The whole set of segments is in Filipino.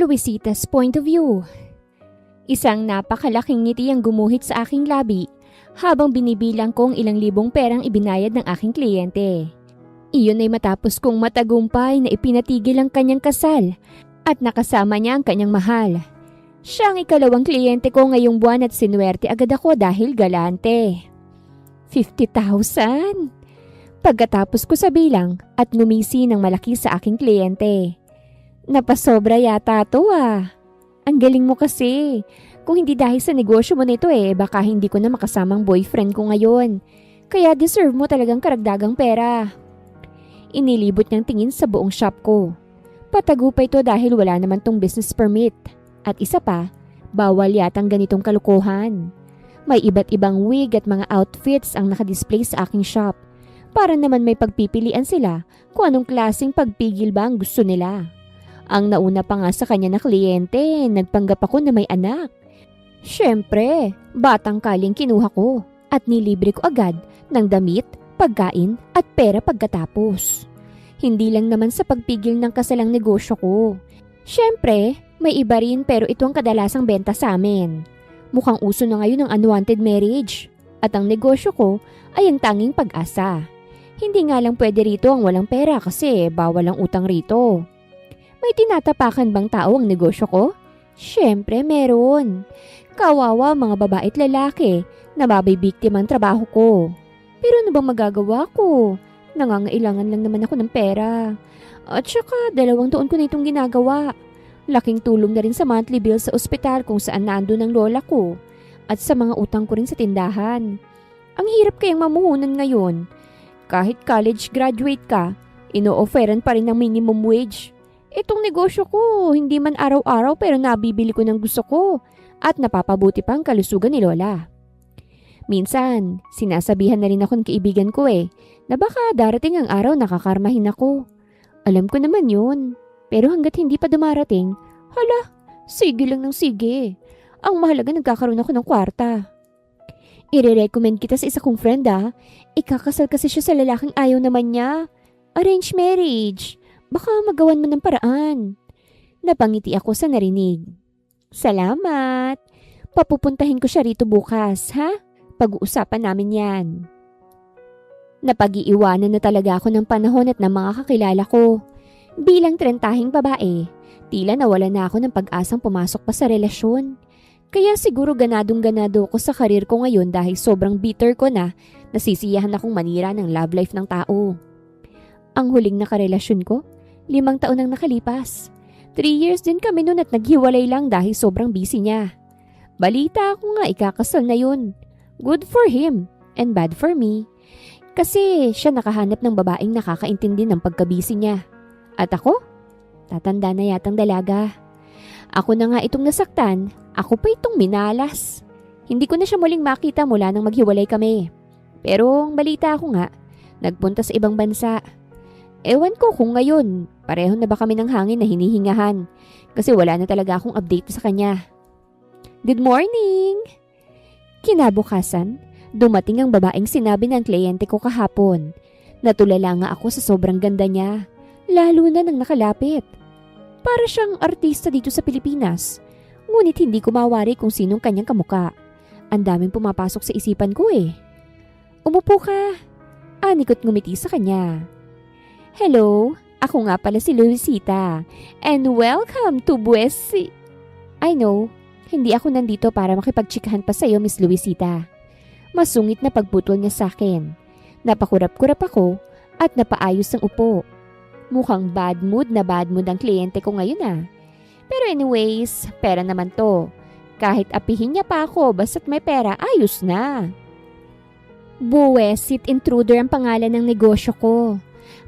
Luisita's point of view. Isang napakalaking ngiti ang gumuhit sa aking labi habang binibilang kong ilang libong perang ibinayad ng aking kliyente. Iyon ay matapos kong matagumpay na ipinatigil ang kanyang kasal at nakasama niya ang kanyang mahal. Siya ang ikalawang kliyente ko ngayong buwan at sinuwerte agad ako dahil galante. 50,000! Pagkatapos ko sa bilang at ngumisi ng malaki sa aking kliyente. Napasobra yata to ah. Ang galing mo kasi. Kung hindi dahil sa negosyo mo nito baka hindi ko na makasamang boyfriend ko ngayon. Kaya deserve mo talagang karagdagang pera. Inilibot niyang tingin sa buong shop ko. Patago pa ito dahil wala naman tong business permit. At isa pa, bawal yatang ganitong kalukuhan. May iba't ibang wig at mga outfits ang nakadisplay sa aking shop. Para naman may pagpipilian sila kung anong klaseng pagpigil ba ang gusto nila. Ang nauna pa nga sa kanya na kliyente, nagpanggap ako na may anak. Siyempre, batang kaling kinuha ko at nilibre ko agad ng damit, pagkain at pera pagkatapos. Hindi lang naman sa pagpigil ng kasalang negosyo ko. Siyempre, may iba rin pero ito ang kadalasang benta sa amin. Mukhang uso na ngayon ang unwanted marriage at ang negosyo ko ay ang tanging pag-asa. Hindi nga lang pwede rito ang walang pera kasi bawal ang utang rito. May tinatapakan bang tao ang negosyo ko? Siyempre meron. Kawawa mga babae at lalaki na mabibiktima ang trabaho ko. Pero ano bang magagawa ko? Nangangailangan lang naman ako ng pera. At saka 2 taon ko na itong ginagawa. Laking tulong na rin sa monthly bill sa ospital kung saan nandun ang lola ko. At sa mga utang ko rin sa tindahan. Ang hirap kayang mamuhunan ngayon. Kahit college graduate ka, ino-offeran pa rin ng minimum wage. Itong negosyo ko, hindi man araw-araw pero nabibili ko ng gusto ko at napapabuti pa ang kalusugan ni Lola. Minsan, sinasabihan na rin ako ng kaibigan ko na baka darating ang araw nakakarmahin ako. Alam ko naman yun, pero hanggat hindi pa dumarating, hala, sige lang ng sige. Ang mahalaga nagkakaroon ako ng kwarta. Ire-recommend kita sa isa kong friend Ikakasal kasi siya sa lalaking ayaw naman niya. Arranged marriage. Baka magawan mo ng paraan. Napangiti ako sa narinig. Salamat. Papupuntahin ko siya rito bukas, ha? Pag-uusapan namin yan. Napag-iiwanan na talaga ako ng panahon at ng mga kakilala ko. Bilang 30 babae, tila nawala na ako ng pag-asang pumasok pa sa relasyon. Kaya siguro ganadong-ganado ako sa karir ko ngayon dahil sobrang bitter ko na nasisiyahan akong manira ng love life ng tao. Ang huling nakarelasyon ko, 5 taon ang nakalipas. 3 years din kami noon at naghiwalay lang dahil sobrang busy niya. Balita ko nga ikakasal na yun. Good for him and bad for me. Kasi siya nakahanap ng babaeng nakakaintindi ng pagkabisi niya. At ako? Tatanda na yatang dalaga. Ako na nga itong nasaktan, ako pa itong minalas. Hindi ko na siya muling makita mula nang maghiwalay kami. Pero ang balita ko nga, nagpunta sa ibang bansa. Ewan ko kung ngayon, pareho na ba kami ng hangin na hinihingahan kasi wala na talaga akong update sa kanya. Good morning! Kinabukasan, dumating ang babaeng sinabi ng kliyente ko kahapon. Natulala nga ako sa sobrang ganda niya, lalo na nang nakalapit. Para siyang artista dito sa Pilipinas, ngunit hindi ko mawari kung sinong kanyang kamuka. Ang daming pumapasok sa isipan ko Umupo ka! Anikot ngumiti sa kanya. Hello, ako nga pala si Luisita and welcome to Buesi. I know, hindi ako nandito para makipagtsikahan pa sa iyo, Miss Luisita. Masungit na pagputol niya sa akin. Napakurap-kurap ako at napaayos ang upo. Mukhang bad mood ang kliyente ko ngayon Pero anyways, pera naman to. Kahit apihin niya pa ako basta't may pera, ayos na. Buesit Intruder ang pangalan ng negosyo ko.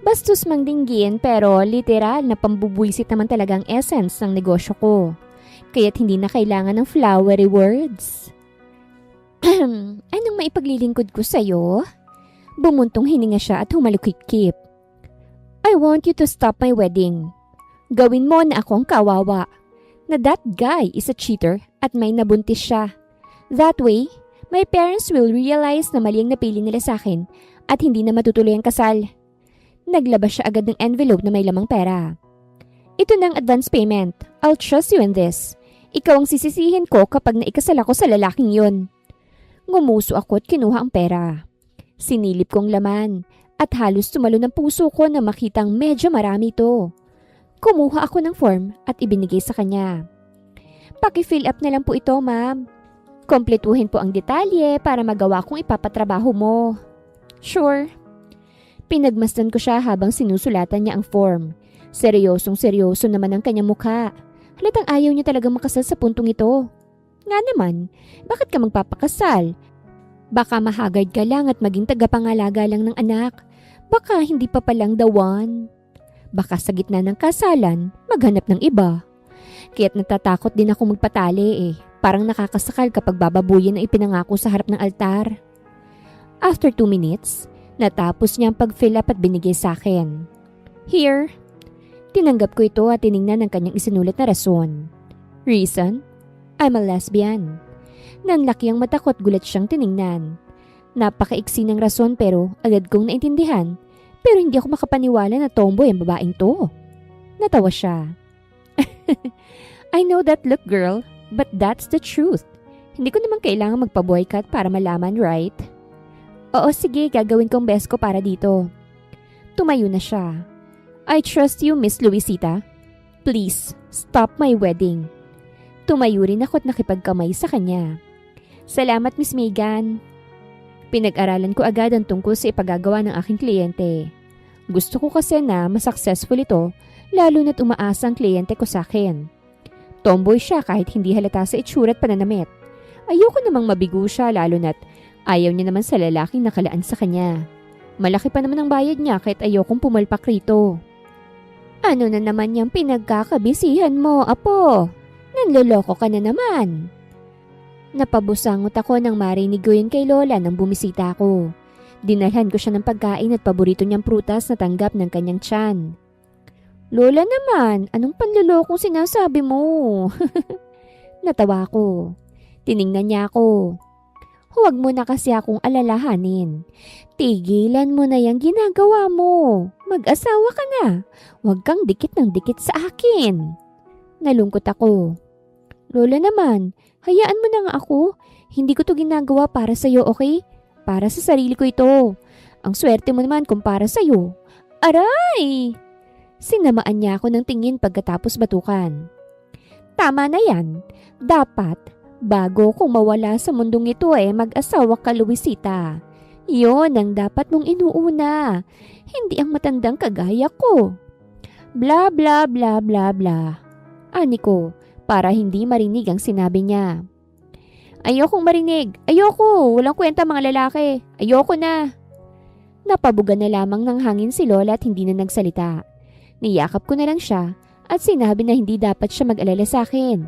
Bastos mang dinggin pero literal na pambubwisit naman talagang essence ng negosyo ko. Kaya't hindi na kailangan ng flowery words. Anong maipaglilingkod ko sa'yo? Bumuntong hininga siya at humalukik-kip. I want you to stop my wedding. Gawin mo na ako ang kawawa. Na that guy is a cheater at may nabuntis siya. That way, my parents will realize na mali ang napili nila sa akin at hindi na matutuloy ang kasal. Naglabas siya agad ng envelope na may lamang pera. Ito ng advance payment. I'll trust you in this. Ikaw ang sisisihin ko kapag naikasal ako sa lalaking yun. Ngumuso ako at kinuha ang pera. Sinilip kong laman at halos tumalo ng puso ko na makitang medyo marami ito. Kumuha ako ng form at ibinigay sa kanya. Paki-fill up na lang po ito, ma'am. Kompletuhin po ang detalye para magawa kong ipapatrabaho mo. Sure. Pinagmasdan ko siya habang sinusulatan niya ang form. Seryosong-seryoso naman ang kanyang mukha. Halatang ayaw niya talagang makasal sa puntong ito. Nga naman, bakit ka magpapakasal? Baka mahagard ka lang at maging tagapangalaga lang ng anak. Baka hindi pa palang the one. Baka sa gitna ng kasalan, maghanap ng iba. Kaya't natatakot din ako magpatali eh. Parang nakakasakal kapag bababuyin na ipinangako sa harap ng altar. After 2 minutes, natapos niya ang pag-fill up at binigay sa akin. Here. Tinanggap ko ito at tiningnan ang kanyang isinulat na rason. Reason? I'm a lesbian. Nanlaki ang mata ko at gulat siyang tiningnan. Napakaiksi ng rason pero agad kong naintindihan. Pero hindi ako makapaniwala na tomboy ang babaeng to. Natawa siya. I know that look, girl. But that's the truth. Hindi ko naman kailangan magpa-boycott para malaman, right? Oo, sige, gagawin kong best ko para dito. Tumayo na siya. I trust you, Miss Luisita. Please, stop my wedding. Tumayo rin ako at nakipagkamay sa kanya. Salamat, Miss Megan. Pinag-aralan ko agad ang tungkol sa ipagagawa ng aking kliyente. Gusto ko kasi na mas-successful ito, lalo na't umaasa ang kliyente ko sa akin. Tomboy siya kahit hindi halata sa itsura at pananamit. Ayoko namang mabigo siya lalo na't ayaw niya naman sa lalaking nakalaan sa kanya. Malaki pa naman ang bayad niya kahit ayokong pumalpak rito. Ano na naman yung pinagkakabisihan mo, apo? Nanloloko ka na naman. Napabusangot ako nang marinig ko yun kay Lola nang bumisita ako. Dinalhan ko siya ng pagkain at paborito niyang prutas na tanggap ng kanyang tiyan. Lola naman, anong panlulokong sinasabi mo? Natawa ko. Tiningnan niya ako. Huwag mo na kasi akong alalahanin. Tigilan mo na yung ginagawa mo. Mag-asawa ka na. Huwag kang dikit ng dikit sa akin. Nalungkot ako. Lola naman, hayaan mo na nga ako. Hindi ko to ginagawa para sa'yo, okay? Para sa sarili ko ito. Ang swerte mo naman kung para sa'yo. Aray! Sinamaan niya ako ng tingin pagkatapos batukan. Tama na yan. Dapat, bago kung mawala sa mundong ito mag-asawa ka, Luisita. Yun ang dapat mong inuuna. Hindi ang matandang kagaya ko. Bla bla bla bla bla. Ani ko, para hindi marinig ang sinabi niya. Ayokong marinig. Ayoko. Walang kwenta mga lalaki. Ayoko na. Napabuga na lamang ng hangin si Lola at hindi na nagsalita. Niyakap ko na lang siya at sinabi na hindi dapat siya mag-alala sa akin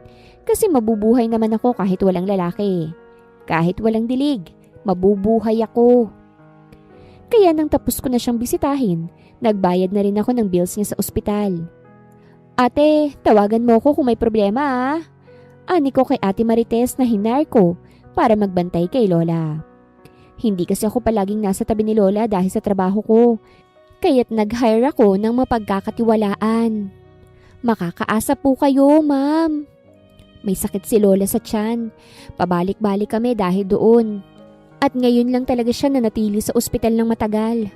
kasi mabubuhay naman ako kahit walang lalaki. Kahit walang dilig, mabubuhay ako. Kaya nang tapos ko na siyang bisitahin, nagbayad na rin ako ng bills niya sa ospital. Ate, tawagan mo ko kung may problema ah. Ani ko kay Ate Marites na hinar ko para magbantay kay Lola. Hindi kasi ako palaging nasa tabi ni Lola dahil sa trabaho ko. Kaya't nag-hire ako ng mapagkakatiwalaan. Makakaasa po kayo, ma'am. May sakit si Lola sa tiyan. Pabalik-balik kami dahil doon. At ngayon lang talaga siya nanatili sa ospital ng matagal.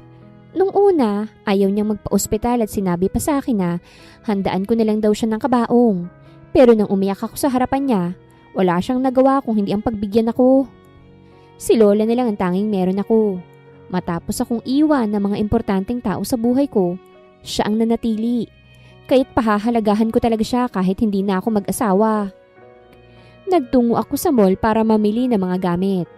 Nung una, ayaw niyang magpa-ospital at sinabi pa sa akin na handaan ko na lang daw siya ng kabaong. Pero nang umiyak ako sa harapan niya, wala siyang nagawa kung hindi ang pagbigyan ako. Si Lola na lang ang tanging meron ako. Matapos akong iwan ng mga importanteng tao sa buhay ko, siya ang nanatili. Kaya't pahahalagahan ko talaga siya kahit hindi na ako mag-asawa. Nagtungo ako sa mall para mamili ng mga gamit.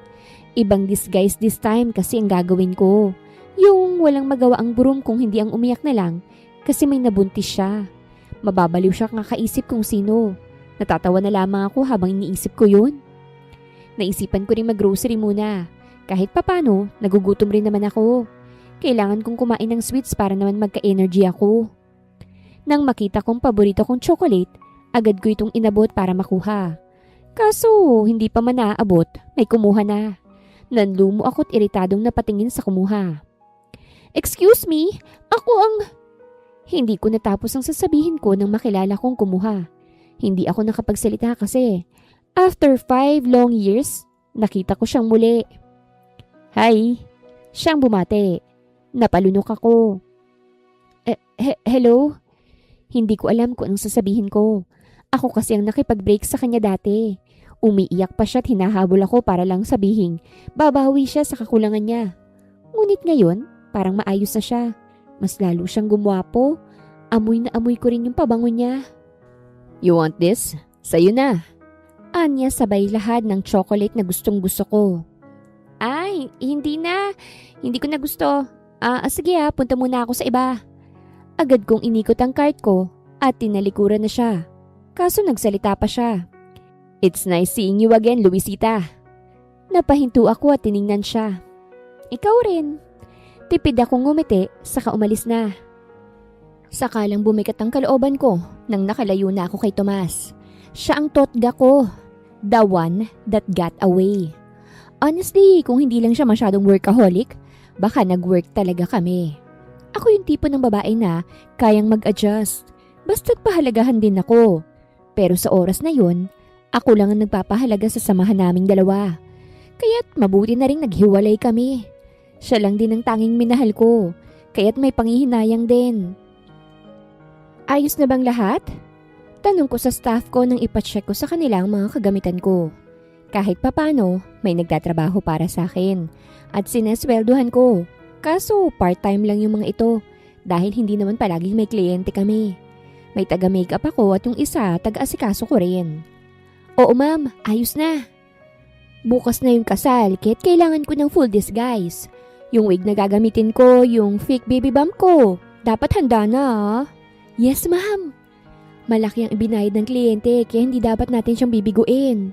Ibang disguise this time kasi ang gagawin ko. Yung walang magawa ang burom kung hindi ang umiyak na lang kasi may nabuntis siya. Mababaliw siya kakaisip kung sino. Natatawa na lamang ako habang iniisip ko yun. Naisipan ko rin mag-grocery muna. Kahit papano, nagugutom rin naman ako. Kailangan kong kumain ng sweets para naman magka-energy ako. Nang makita kong paborito kong chocolate, agad ko itong inabot para makuha. Kaso, hindi pa man naaabot, may kumuha na. Nanlumo ako't iritadong napatingin sa kumuha. Excuse me, ako ang... Hindi ko natapos ang sasabihin ko nang makilala kong kumuha. Hindi ako nakapagsalita kasi after 5 long years, nakita ko siyang muli. Hi, siyang bumate. Napalunok ako. Hello? Hindi ko alam kung anong sasabihin ko. Ako kasi ang nakipag-break sa kanya dati. Umiiyak pa siya at hinahabol ako para lang sabihin, babawi siya sa kakulangan niya. Ngunit ngayon, parang maayos na siya. Mas lalo siyang gumwapo. Amoy na amoy ko rin yung pabango niya. You want this? Sa'yo na. Anya sabay lahad ng chocolate na gustong gusto ko. Ay, hindi na. Hindi ko na gusto. Sige punta muna ako sa iba. Agad kong inikot ang cart ko at tinalikuran na siya. Kaso nagsalita pa siya. It's nice seeing you again, Luisita. Napahinto ako at tiningnan siya. Ikaw rin. Tipid akong ngumiti, saka umalis na. Sakalang bumikat ang kalooban ko nang nakalayo na ako kay Tomas. Siya ang totga ko. The one that got away. Honestly, kung hindi lang siya masyadong workaholic, baka nag-work talaga kami. Ako yung tipo ng babae na kayang mag-adjust. Basta't pahalagahan din ako. Pero sa oras na yun, ako lang ang nagpapahalaga sa samahan naming dalawa. Kaya't mabuti na rin naghiwalay kami. Siya lang din ang tanging minahal ko. Kaya't may panghihinayang din. Ayos na bang lahat? Tanong ko sa staff ko nang ipacheck ko sa kanilang mga kagamitan ko. Kahit papano, may nagtatrabaho para sa akin. At sinesweldohan ko. Kaso part-time lang yung mga ito dahil hindi naman palaging may kliyente kami. May taga-makeup ako at yung isa taga-asikaso ko rin. Oo ma'am, ayos na. Bukas na yung kasal kaya't kailangan ko ng full disguise. Yung wig na gagamitin ko, yung fake baby bump ko. Dapat handa na Yes ma'am. Malaki ang ibinayad ng kliyente kaya hindi dapat natin siyang bibiguin.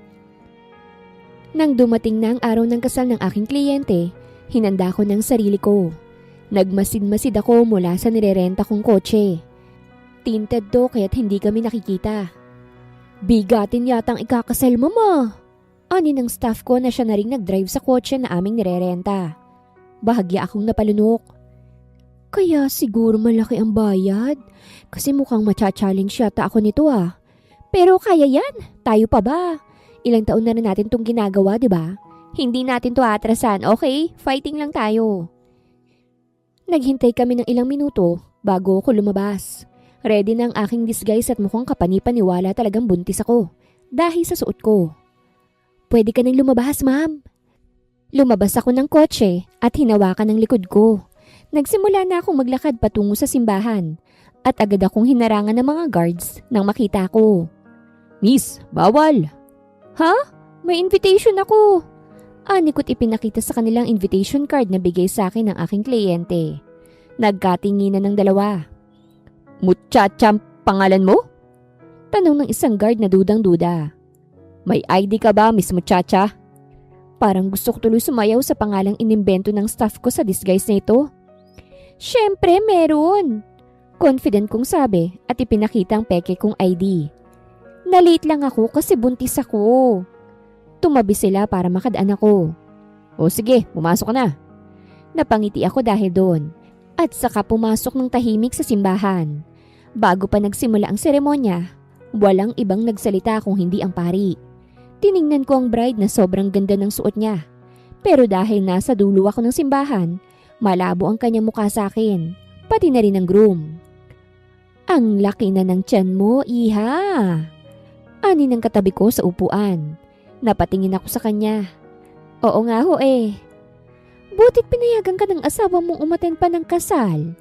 Nang dumating na ang araw ng kasal ng aking kliyente, hinanda ko ng sarili ko. Nagmasid-masid ako mula sa nirerenta kong kotse. Tinted to kaya't hindi kami nakikita. Bigatin yatang ikakasal mama. Ani ng staff ko na siya na rin nag-drive sa kotse na aming nirerenta. Bahagya akong napalunok. Kaya siguro malaki ang bayad. Kasi mukhang macha-challenge yata ako nito Pero kaya yan. Tayo pa ba? Ilang taon na rin natin itong ginagawa, di ba? Hindi natin to atrasan, okay? Fighting lang tayo. Naghintay kami ng ilang minuto bago ako lumabas. Ready na ang aking disguise at mukhang kapanipaniwala talagang buntis ako dahil sa suot ko. Pwede ka nang lumabas, ma'am. Lumabas ako ng kotse at hinawakan ng likod ko. Nagsimula na akong maglakad patungo sa simbahan at agad akong hinarangan ng mga guards nang makita ko. Miss, bawal! Ha? May invitation ako! Anikot ipinakita sa kanilang invitation card na bigay sa akin ng aking kliyente. Nagkatinginan ng dalawa. Muchacham pangalan mo? Tanong ng isang guard na dudang-duda. May ID ka ba, Miss Muchacha? Parang gusto ko tuloy sumayaw sa pangalang inimbento ng staff ko sa disguise na ito. Siyempre, meron. Confident kong sabi at ipinakita ang peke kong ID. Nalate lang ako kasi buntis ako. Tumabi sila para makadaan ako. O sige, pumasok ka na. Napangiti ako dahil doon. At saka pumasok ng tahimik sa simbahan. Bago pa nagsimula ang seremonya, walang ibang nagsalita kung hindi ang pari. Tiningnan ko ang bride na sobrang ganda ng suot niya. Pero dahil nasa dulo ako ng simbahan, malabo ang kanyang mukha sa akin, pati na rin ang groom. Ang laki na ng tiyan mo, iha. Ani ng katabi ko sa upuan. Napatingin ako sa kanya. Oo nga ho Butit pinayagan ka ng asawa mong umaten pa ng kasal.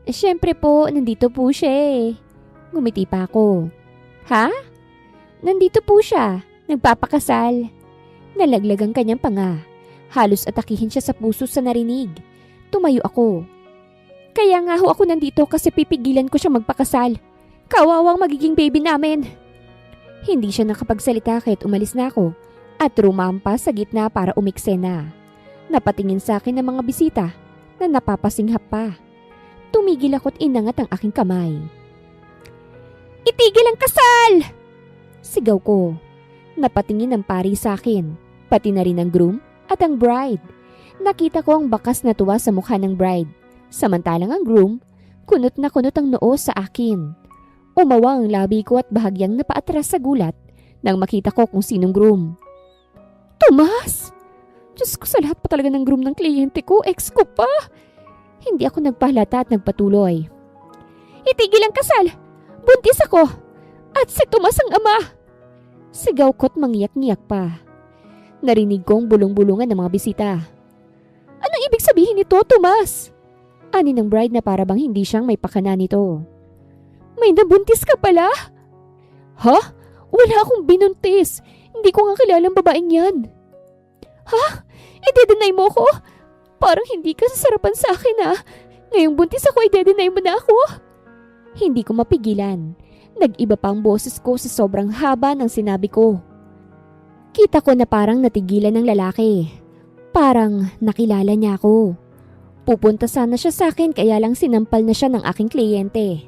Siyempre po, nandito po siya Ngumiti pa ako. Ha? Nandito po siya, nagpapakasal. Nalaglag ang kanyang panga. Halos atakihin siya sa puso sa narinig. Tumayo ako. Kaya nga ho ako nandito kasi pipigilan ko siya magpakasal. Kawawang magiging baby namin. Hindi siya nakapagsalita kahit umalis na ako at rumampas sa gitna para umiksena. Napatingin sa akin ng mga bisita na napapasinghap pa. Tumigil ako't inangat ang aking kamay. Itigil ang kasal! Sigaw ko. Napatingin ang pari sa akin, pati na rin ang groom at ang bride. Nakita ko ang bakas na tuwa sa mukha ng bride, samantalang ang groom Kunot na kunot ang noo sa akin. Umawa ang labi ko at bahagyang napaatras sa gulat nang makita ko kung sinong groom. Tomas! Diyos ko, sa lahat pa talaga ng groom ng kliyente ko, ex ko pa. Hindi ako nagpahalata at nagpatuloy. Itigil ang kasal! Buntis ako! At si Tomas ang ama! Sigaw ko't mangyak-ngiyak pa. Narinig kong bulong-bulungan ng mga bisita. Anong ibig sabihin nito, Tomas? Ani ng bride na para bang hindi siyang may pakana nito. May nabuntis ka pala? Ha? Wala akong binuntis. Hindi ko nga kilalang babaeng yan. Ha? I-deny mo ko? Parang hindi ka sasarapan sa akin ha. Ngayong buntis ako, i-deny mo na ako. Hindi ko mapigilan. Nag-iba pa ang boses ko sa sobrang haba ng sinabi ko. Kita ko na parang natigilan ng lalaki. Parang nakilala niya ako. Pupunta sana siya sa akin kaya lang sinampal na siya ng aking kliyente.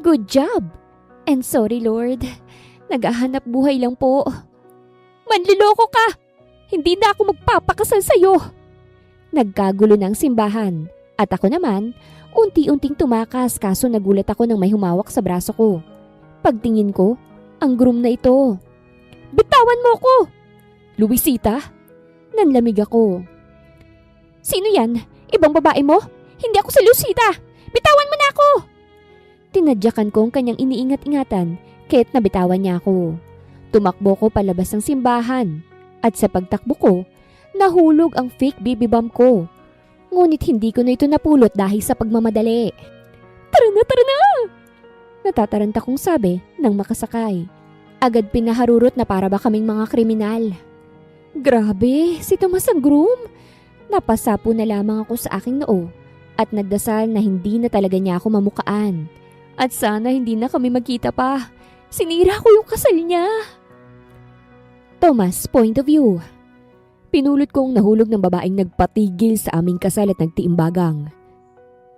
Good job! And sorry Lord, naghahanap buhay lang po. Manliloko ka! Hindi na ako magpapakasal sa'yo! Nagkagulo ng simbahan at ako naman, unti-unting tumakas kaso nagulat ako nang may humawak sa braso ko. Pagtingin ko, ang groom na ito. Bitawan mo ko! Luisita? Nanlamig ako. Sino yan? Ibang babae mo? Hindi ako si Luisita! Bitawan mo na ako! Tinadyakan ko ang kanyang iniingat-ingatan kaya't nabitawan niya ako. Tumakbo ko palabas ng simbahan at sa pagtakbo ko, nahulog ang fake baby bump ko. Ngunit hindi ko na ito napulot dahil sa pagmamadali. Tara na, tara na! Natataranta kong sabi nang makasakay. Agad pinaharurot na para ba kaming mga kriminal. Grabe, si Tomas ang groom. Napasapo na lamang ako sa aking noo at nagdasal na hindi na talaga niya ako mamukaan. At sana hindi na kami magkita pa. Sinira ko yung kasal niya. Tomas' point of view. Pinulot kong nahulog ng babaeng nagpatigil sa aming kasal at nagtiimbagang.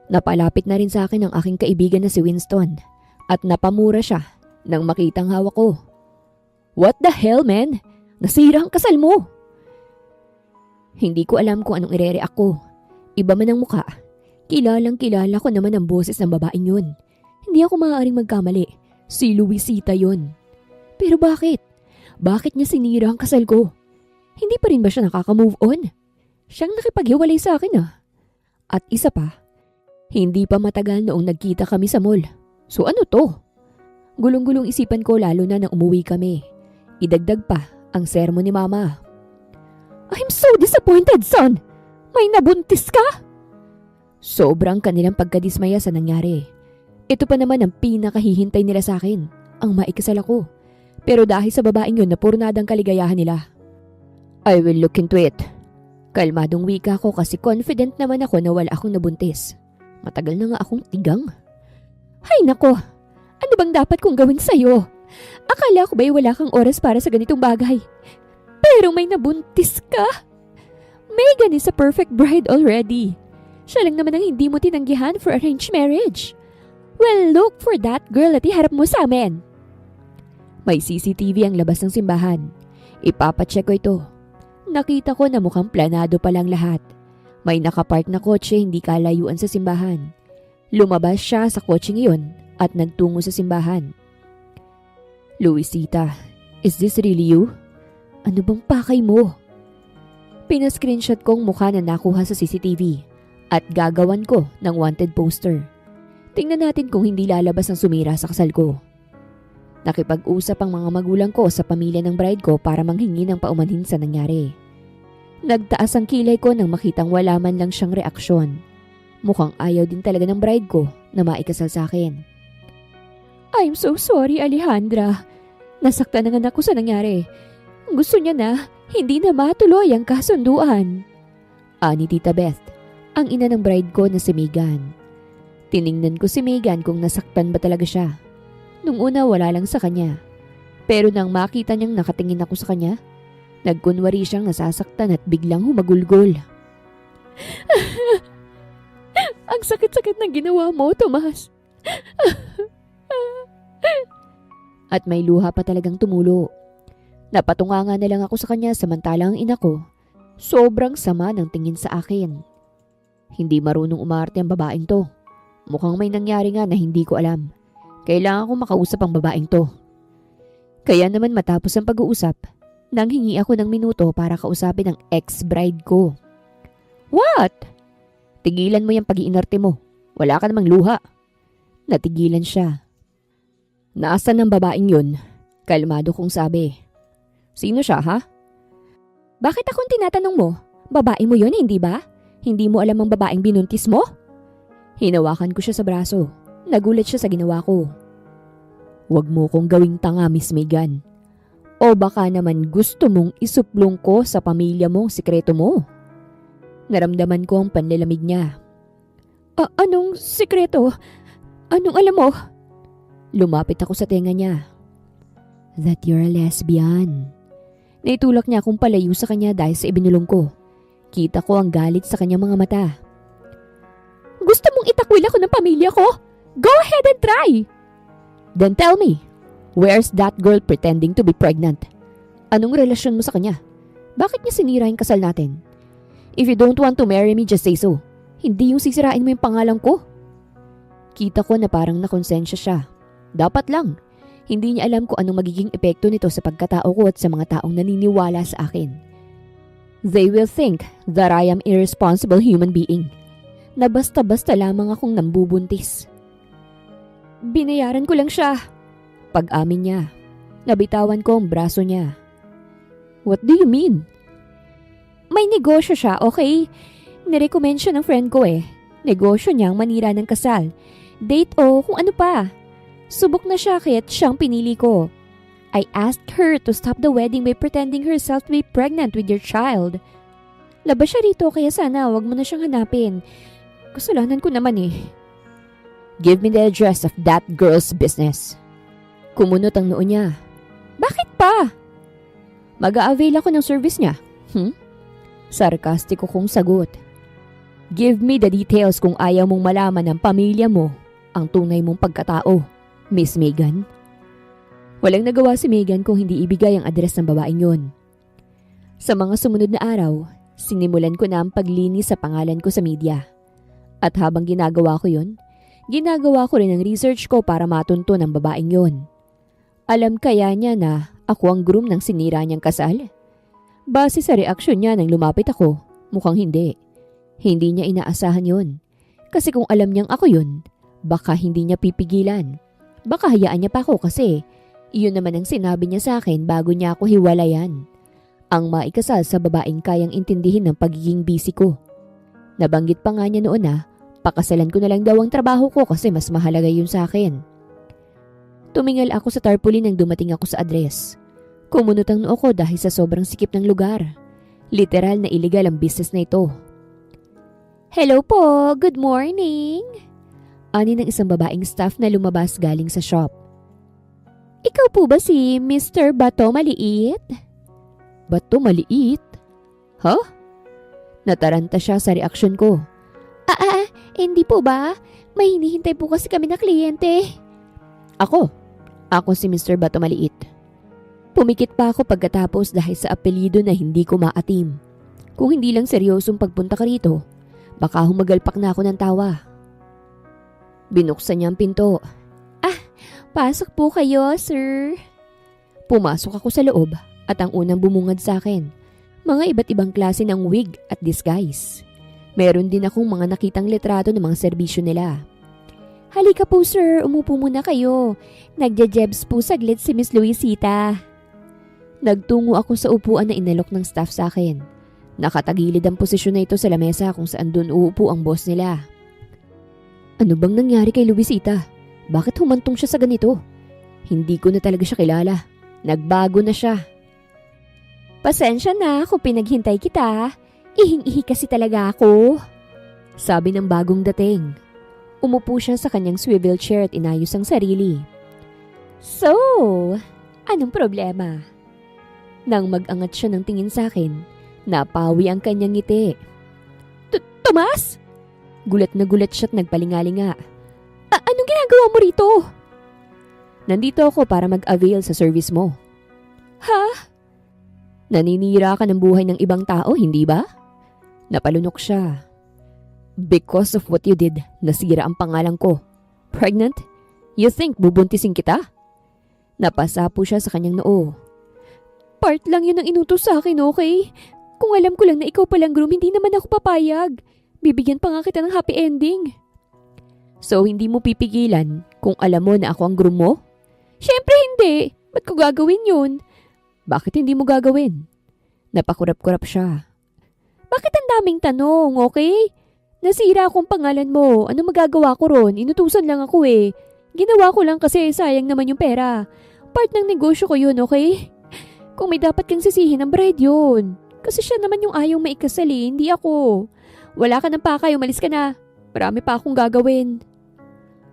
Napalapit na rin sa akin ang aking kaibigan na si Winston at napamura siya nang makitang hawak ko. What the hell, man? Nasira ang kasal mo! Hindi ko alam kung anong ire-react ko. Iba man ang muka. Kilalang kilala ko naman ang boses ng babaeng yun. Hindi ako maaaring magkamali. Si Luisita yun. Pero bakit? Bakit niya sinira ang kasal ko? Hindi pa rin ba siya nakaka-move on? Siyang nakipaghiwalay sa akin ah. At isa pa, hindi pa matagal noong nagkita kami sa mall. So ano to? Gulong-gulong isipan ko lalo na nang umuwi kami. Idagdag pa ang sermon ni Mama. I'm so disappointed, son! May nabuntis ka? Sobrang kanilang pagkadismaya sa nangyari. Ito pa naman ang pinakahihintay nila sa akin, ang maikasal ako. Pero dahil sa babaeng yun na purnadang kaligayahan nila. I will look into it. Kalmadong wika ko kasi confident naman ako na wala akong nabuntis. Matagal na nga akong tigang. Hay nako, ano bang dapat kong gawin sa'yo? Akala ko ba'y wala kang oras para sa ganitong bagay? Pero may nabuntis ka? Megan is a perfect bride already. Siya lang naman ang hindi mo tinanggihan for arranged marriage. Well, look for that girl at iharap mo sa amin. May CCTV ang labas ng simbahan. Ipapacheck ko ito. Nakita ko na mukhang planado pa lang lahat. May nakapark na kotse hindi kalayuan sa simbahan. Lumabas siya sa kotseng iyon at nagtungo sa simbahan. Luisita, is this really you? Ano bang pakay mo? Pina-screenshot kong mukha na nakuha sa CCTV at gagawan ko ng wanted poster. Tingnan natin kung hindi lalabas ang sumira sa kasal ko. Nakipag-usap ang mga magulang ko sa pamilya ng bride ko para manghingi ng paumanhin sa nangyari. Nagtaas ang kilay ko nang makitang wala man lang siyang reaksyon. Mukhang ayaw din talaga ng bride ko na maikasal sa akin. I'm so sorry, Alejandra. Nasaktan na nga ako sa nangyari. Gusto niya na hindi na matuloy ang kasunduan. Ani Tita Beth, ang ina ng bride ko na si Megan. Tiningnan ko si Megan kung nasaktan ba talaga siya. Nung una wala lang sa kanya. Pero nang makita niyang nakatingin ako sa kanya, nagkunwari siyang nasasaktan at biglang humagulgol. Ang sakit-sakit na ginawa mo, Tomas. At may luha pa talagang tumulo. Napatunganga na lang ako sa kanya samantalang ang ina ko, sobrang sama ng tingin sa akin. Hindi marunong umarte ang babaeng to. Mukhang may nangyari nga na hindi ko alam. Kailangan kong makausap ang babaeng to. Kaya naman matapos ang pag-uusap, nanghingi ako ng minuto para kausapin ang ex-bride ko. What? Tigilan mo yung pag-iinarte mo. Wala ka namang luha. Natigilan siya. Naasan ang babaeng yun? Kalmado kong sabi. Sino siya, ha? Bakit akong tinatanong mo? Babae mo yun, hindi ba? Hindi mo alam ang babaeng binuntis mo? Hinawakan ko siya sa braso. Nagulat siya sa ginawa ko. Huwag mo kong gawing tanga, Miss Megan. O baka naman gusto mong isuplong ko sa pamilya mo ang sikreto mo. Naramdaman ko ang panlalamig niya. Anong sikreto? Anong alam mo? Lumapit ako sa tenga niya. That you're a lesbian. Naitulak niya akong palayo sa kanya dahil sa ibinulong ko. Kita ko ang galit sa kanyang mga mata. Gusto mong itakwil ako ng pamilya ko? Go ahead and try! Then tell me, where's that girl pretending to be pregnant? Anong relasyon mo sa kanya? Bakit niya sinira yung kasal natin? If you don't want to marry me, just say so. Hindi yung sisirain mo yung pangalan ko. Kita ko na parang nakonsensya siya. Dapat lang. Hindi niya alam kung anong magiging epekto nito sa pagkatao ko at sa mga taong naniniwala sa akin. They will think that I am irresponsible human being. Na basta-basta lamang akong nambubuntis. Binayaran ko lang siya. Pag-amin niya. Nabitawan ko ang braso niya. What do you mean? May negosyo siya, okay? Nirecommend siya ng friend ko eh. Negosyo niyang manira ng kasal. Date o kung ano pa. Subok na siya kaya't siyang pinili ko. I asked her to stop the wedding by pretending herself to be pregnant with your child. Labas siya rito kaya sana wag mo na siyang hanapin. Kasalanan ko naman eh. Give me the address of that girl's business. Kumunot ang noo niya. Bakit pa? Mag-a-avail ako ng service niya. Sarkastiko kong sagot. Give me the details kung ayaw mong malaman ng pamilya mo ang tunay mong pagkatao, Miss Megan. Walang nagawa si Megan kung hindi ibigay ang address ng babaeng yun. Sa mga sumunod na araw, sinimulan ko na ang paglinis sa pangalan ko sa media. At habang ginagawa ko yun, ginagawa ko rin ang research ko para matunto ng babaeng yun. Alam kaya niya na ako ang groom ng sinira niyang kasal? Base sa reaksyon niya nang lumapit ako, mukhang hindi. Hindi niya inaasahan yun. Kasi kung alam niyang ako yun, baka hindi niya pipigilan. Baka hayaan niya pa ako kasi iyon naman ang sinabi niya sa akin bago niya ako hiwalayan. Ang maikasal sa babaeng kayang intindihin ng pagiging busy ko. Nabanggit pa nga niya noon na pakasalan ko na lang daw ang trabaho ko kasi mas mahalaga yun sa akin. Tumingal ako sa tarpaulin nang dumating ako sa address. Kumunot ang noo ko dahil sa sobrang sikip ng lugar. Literal na illegal ang business na ito. Hello po, good morning. Ani ng isang babaeng staff na lumabas galing sa shop. Ikaw po ba si Mr. Bato Maliit? Bato Maliit? Huh? Nataranta siya sa reaksyon ko. Hindi po ba? May hinihintay po kasi kami na kliyente. Ako si Mr. Bato Maliit. Pumikit pa ako pagkatapos dahil sa apelyido na hindi ko maatim. Kung hindi lang seryosong pagpunta ka rito, baka humagalpak na ako ng tawa. Binuksan niya ang pinto. Pasok po kayo, sir. Pumasok ako sa loob at ang unang bumungad sa akin, mga iba't ibang klase ng wig at disguise. Meron din akong mga nakitang litrato ng mga serbisyo nila. Halika po, sir. Umupo muna kayo. Nagja-jebs po saglit si Miss Luisita. Nagtungo ako sa upuan na inalok ng staff sa akin. Nakatagilid ang posisyon na ito sa lamesa kung saan doon uupo ang boss nila. Ano bang nangyari kay Luisita? Bakit humantong siya sa ganito? Hindi ko na talaga siya kilala. Nagbago na siya. Pasensya na kung pinaghintay kita. Ihing-ihi kasi talaga ako. Sabi ng bagong dating. Umupo siya sa kanyang swivel chair at inayos ang sarili. So, anong problema? Nang mag-angat siya ng tingin sa akin, napawi ang kanyang ngiti. Tomas? Gulat na gulat siya at nagpalingalinga. Anong ginagawa mo rito? Nandito ako para mag-avail sa service mo. Ha? Naninira ka ng buhay ng ibang tao, hindi ba? Napalunok siya. Because of what you did, nasira ang pangalan ko. Pregnant? You think bubuntisin kita? Napasa po siya sa kanyang noo. Part lang yun ang inutos sa akin, okay? Kung alam ko lang na ikaw palang groom, hindi naman ako papayag. Bibigyan pa nga kita ng happy ending. So hindi mo pipigilan kung alam mo na ako ang groom mo? Syempre hindi. Ba't ko gagawin yun? Bakit hindi mo gagawin? Napakurap-kurap siya. Bakit ang daming tanong, okay? Nasira akong pangalan mo. Ano magagawa ko ron? Inutusan lang ako eh. Ginawa ko lang kasi sayang naman yung pera. Part ng negosyo ko yun, okay? Kung may dapat kang sisihin ng bride yun. Kasi siya naman yung ayaw maikasal eh, hindi ako. Wala ka ng pakay, umalis ka na. Marami pa akong gagawin.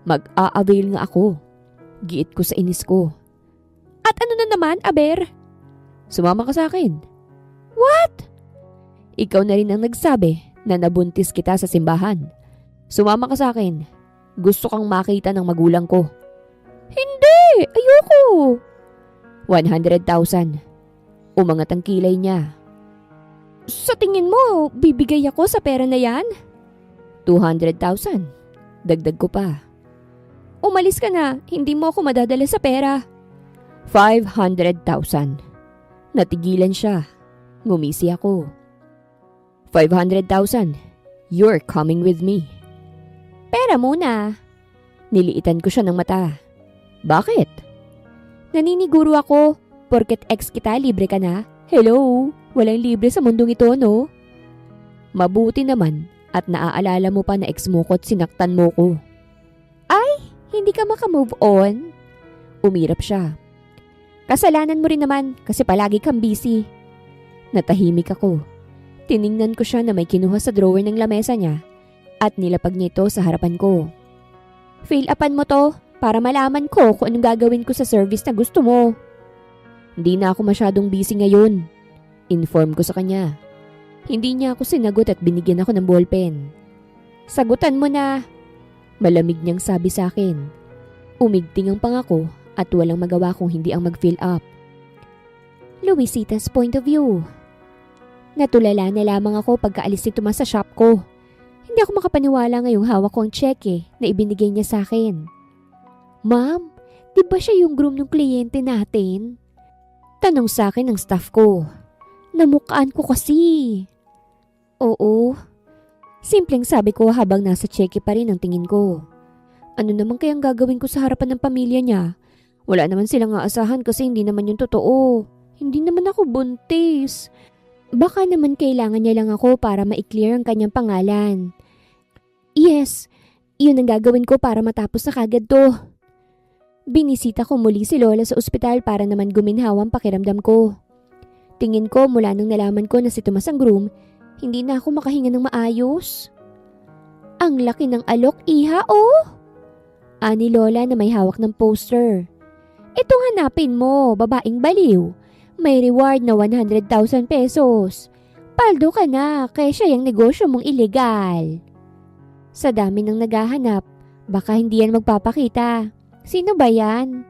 Mag-a-avail nga ako. Giit ko sa inis ko. At ano na naman, Aber? Sumama ka sa akin. What? Ikaw na rin ang nagsabi na nabuntis kita sa simbahan. Sumama ka sa akin. Gusto kang makita ng magulang ko. Hindi! Ayoko! 100,000. Umangat ang kilay niya. Sa tingin mo, bibigay ako sa pera na yan? 200,000. Dagdag ko pa. Umalis ka na, hindi mo ako madadala sa pera. 500,000. Natigilan siya. Ngumisi ako. 500,000. You're coming with me. Pera muna. Niliitan ko siya ng mata. Bakit? Naniniguro ako, porket ex kita, libre ka na. Hello, walang libre sa mundong ito, no? Mabuti naman at naaalala mo pa na ex mo ko't sinaktan mo ko. Ay, hindi ka makamove on? Umirap siya. Kasalanan mo rin naman kasi palagi kang busy. Natahimik ako. Tiningnan ko siya na may kinuha sa drawer ng lamesa niya at nilapag niya ito sa harapan ko. Fill upan mo to para malaman ko kung anong gagawin ko sa service na gusto mo. Hindi na ako masyadong busy ngayon. Inform ko sa kanya. Hindi niya ako sinagot at binigyan ako ng ballpen. Sagutan mo na. Malamig niyang sabi sa akin. Umigting ang pangako at walang magawa kung hindi ang mag-fill up. Luisita's point of view. Natulala na lamang ako pagkaalis ni Tomas sa shop ko. Hindi ako makapaniwala ngayong hawak ko ang cheque na ibinigay niya sa akin. Ma'am, di ba siya yung groom ng kliyente natin? Tanong sa akin ng staff ko. Namukhaan ko kasi. Oo. Simpleng sabi ko habang nasa cheque pa rin ang tingin ko. Ano naman kayang gagawin ko sa harapan ng pamilya niya? Wala naman silang aasahan kasi hindi naman yung totoo. Hindi naman ako buntis. Baka naman kailangan niya lang ako para ma-clear ang kanyang pangalan. Yes, yun ang gagawin ko para matapos na kagad to. Binisita ko muli si Lola sa ospital para naman guminhaw ang pakiramdam ko. Tingin ko mula nang nalaman ko na si Tomas ang groom, hindi na ako makahinga ng maayos. Ang laki ng alok, iha, oh! Ani Lola na may hawak ng poster. Itong hanapin mo, babaeng baliw. May reward na 100,000 pesos. Paldo ka na, kaya yung negosyo mong illegal. Sa dami ng naghahanap, baka hindi yan magpapakita. Sino ba yan?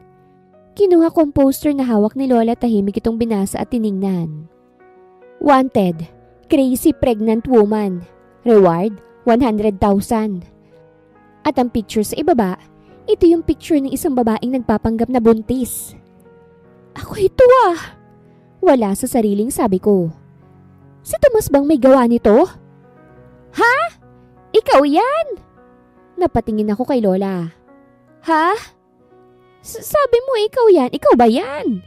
Kinuha ko ang poster na hawak ni Lola, tahimik itong binasa at tiningnan. Wanted, crazy pregnant woman. Reward, 100,000. At ang picture sa ibaba, ito yung picture ng isang babaeng nagpapanggap na buntis. Ako ito ah! Wala sa sariling sabi ko. Si Tomas bang may gawa nito? Ha? Ikaw yan? Napatingin ako kay Lola. Ha? Sabi mo ikaw yan, ikaw ba yan?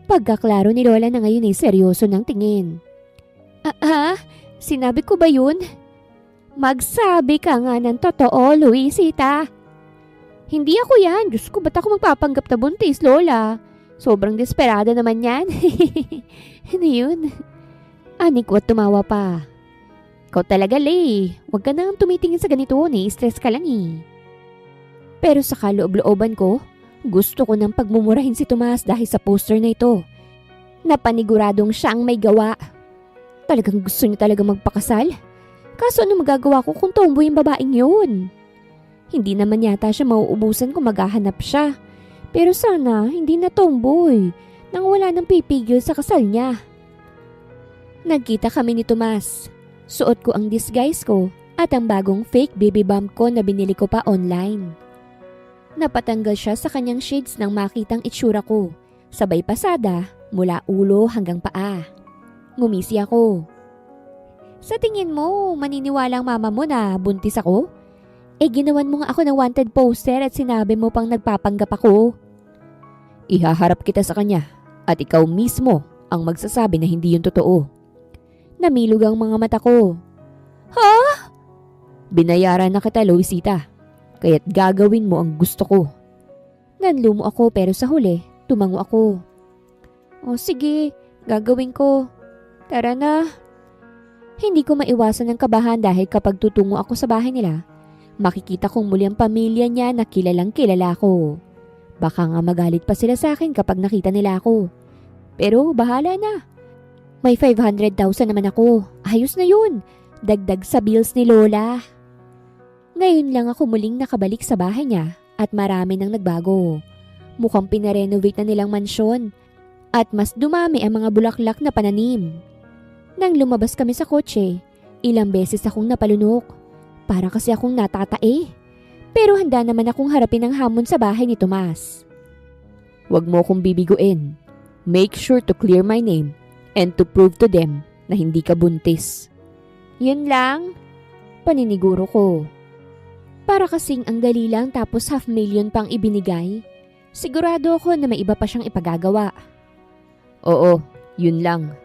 Pagkaklaro ni Lola na ngayon ay seryoso ng tingin. Ha? Sinabi ko ba yun? Magsabi ka nga ng totoo, Luisita. Hindi ako yan. Diyos ko, ba't ako magpapanggap na buntis, Lola? Sobrang desperada naman yan. Ano yun? Anik ko at tumawa pa. Ikaw talaga, Lay. Huwag ka nang tumitingin sa ganito, stress ka lang eh. Pero sa kaloob-looban ko, gusto ko nang pagmumurahin si Tomas dahil sa poster na ito. Napaniguradong siya ang may gawa. Talagang gusto niya talaga magpakasal? Kaso ano magagawa ko kung tomboy yung babaeng yun? Hindi naman yata siya mauubusan kung maghahanap siya. Pero sana hindi na tomboy nang wala nang pipigil sa kasal niya. Nagkita kami ni Tomas. Suot ko ang disguise ko at ang bagong fake baby bump ko na binili ko pa online. Napatanggal siya sa kanyang shades nang makitang itsura ko, sabay pasada mula ulo hanggang paa. Ngumisi ako. Sa tingin mo, maniniwala ang mama mo na buntis ako? Ginawan mo nga ako ng wanted poster at sinabi mo pang nagpapanggap ako. Ihaharap kita sa kanya at ikaw mismo ang magsasabi na hindi yun totoo. Namilog ang mga mata ko. Ha? Binayaran na kita, Luisita, kaya't gagawin mo ang gusto ko. Nanlumo ako pero sa huli, tumango ako. O sige, gagawin ko. Tara na. Hindi ko maiwasan ng kabahan dahil kapag tutungo ako sa bahay nila, makikita kong muli ang pamilya niya na kilalang kilala ko. Baka nga magalit pa sila sa akin kapag nakita nila ako. Pero bahala na. May 500,000 naman ako. Ayos na yun. Dagdag sa bills ni Lola. Ngayon lang ako muling nakabalik sa bahay niya at marami nang nagbago. Mukhang pinarenovate na nilang mansyon at mas dumami ang mga bulaklak na pananim. Nang lumabas kami sa kotse, ilang beses akong napalunok. Para kasi akong natatae. Pero handa naman akong harapin ang hamon sa bahay ni Tomas. Huwag mo akong bibiguin. Make sure to clear my name and to prove to them na hindi ka buntis. Yun lang? Paniniguro ko. Para kasing ang dali lang tapos 500,000 pang ibinigay. Sigurado ako na may iba pa siyang ipagagawa. Oo, yun lang.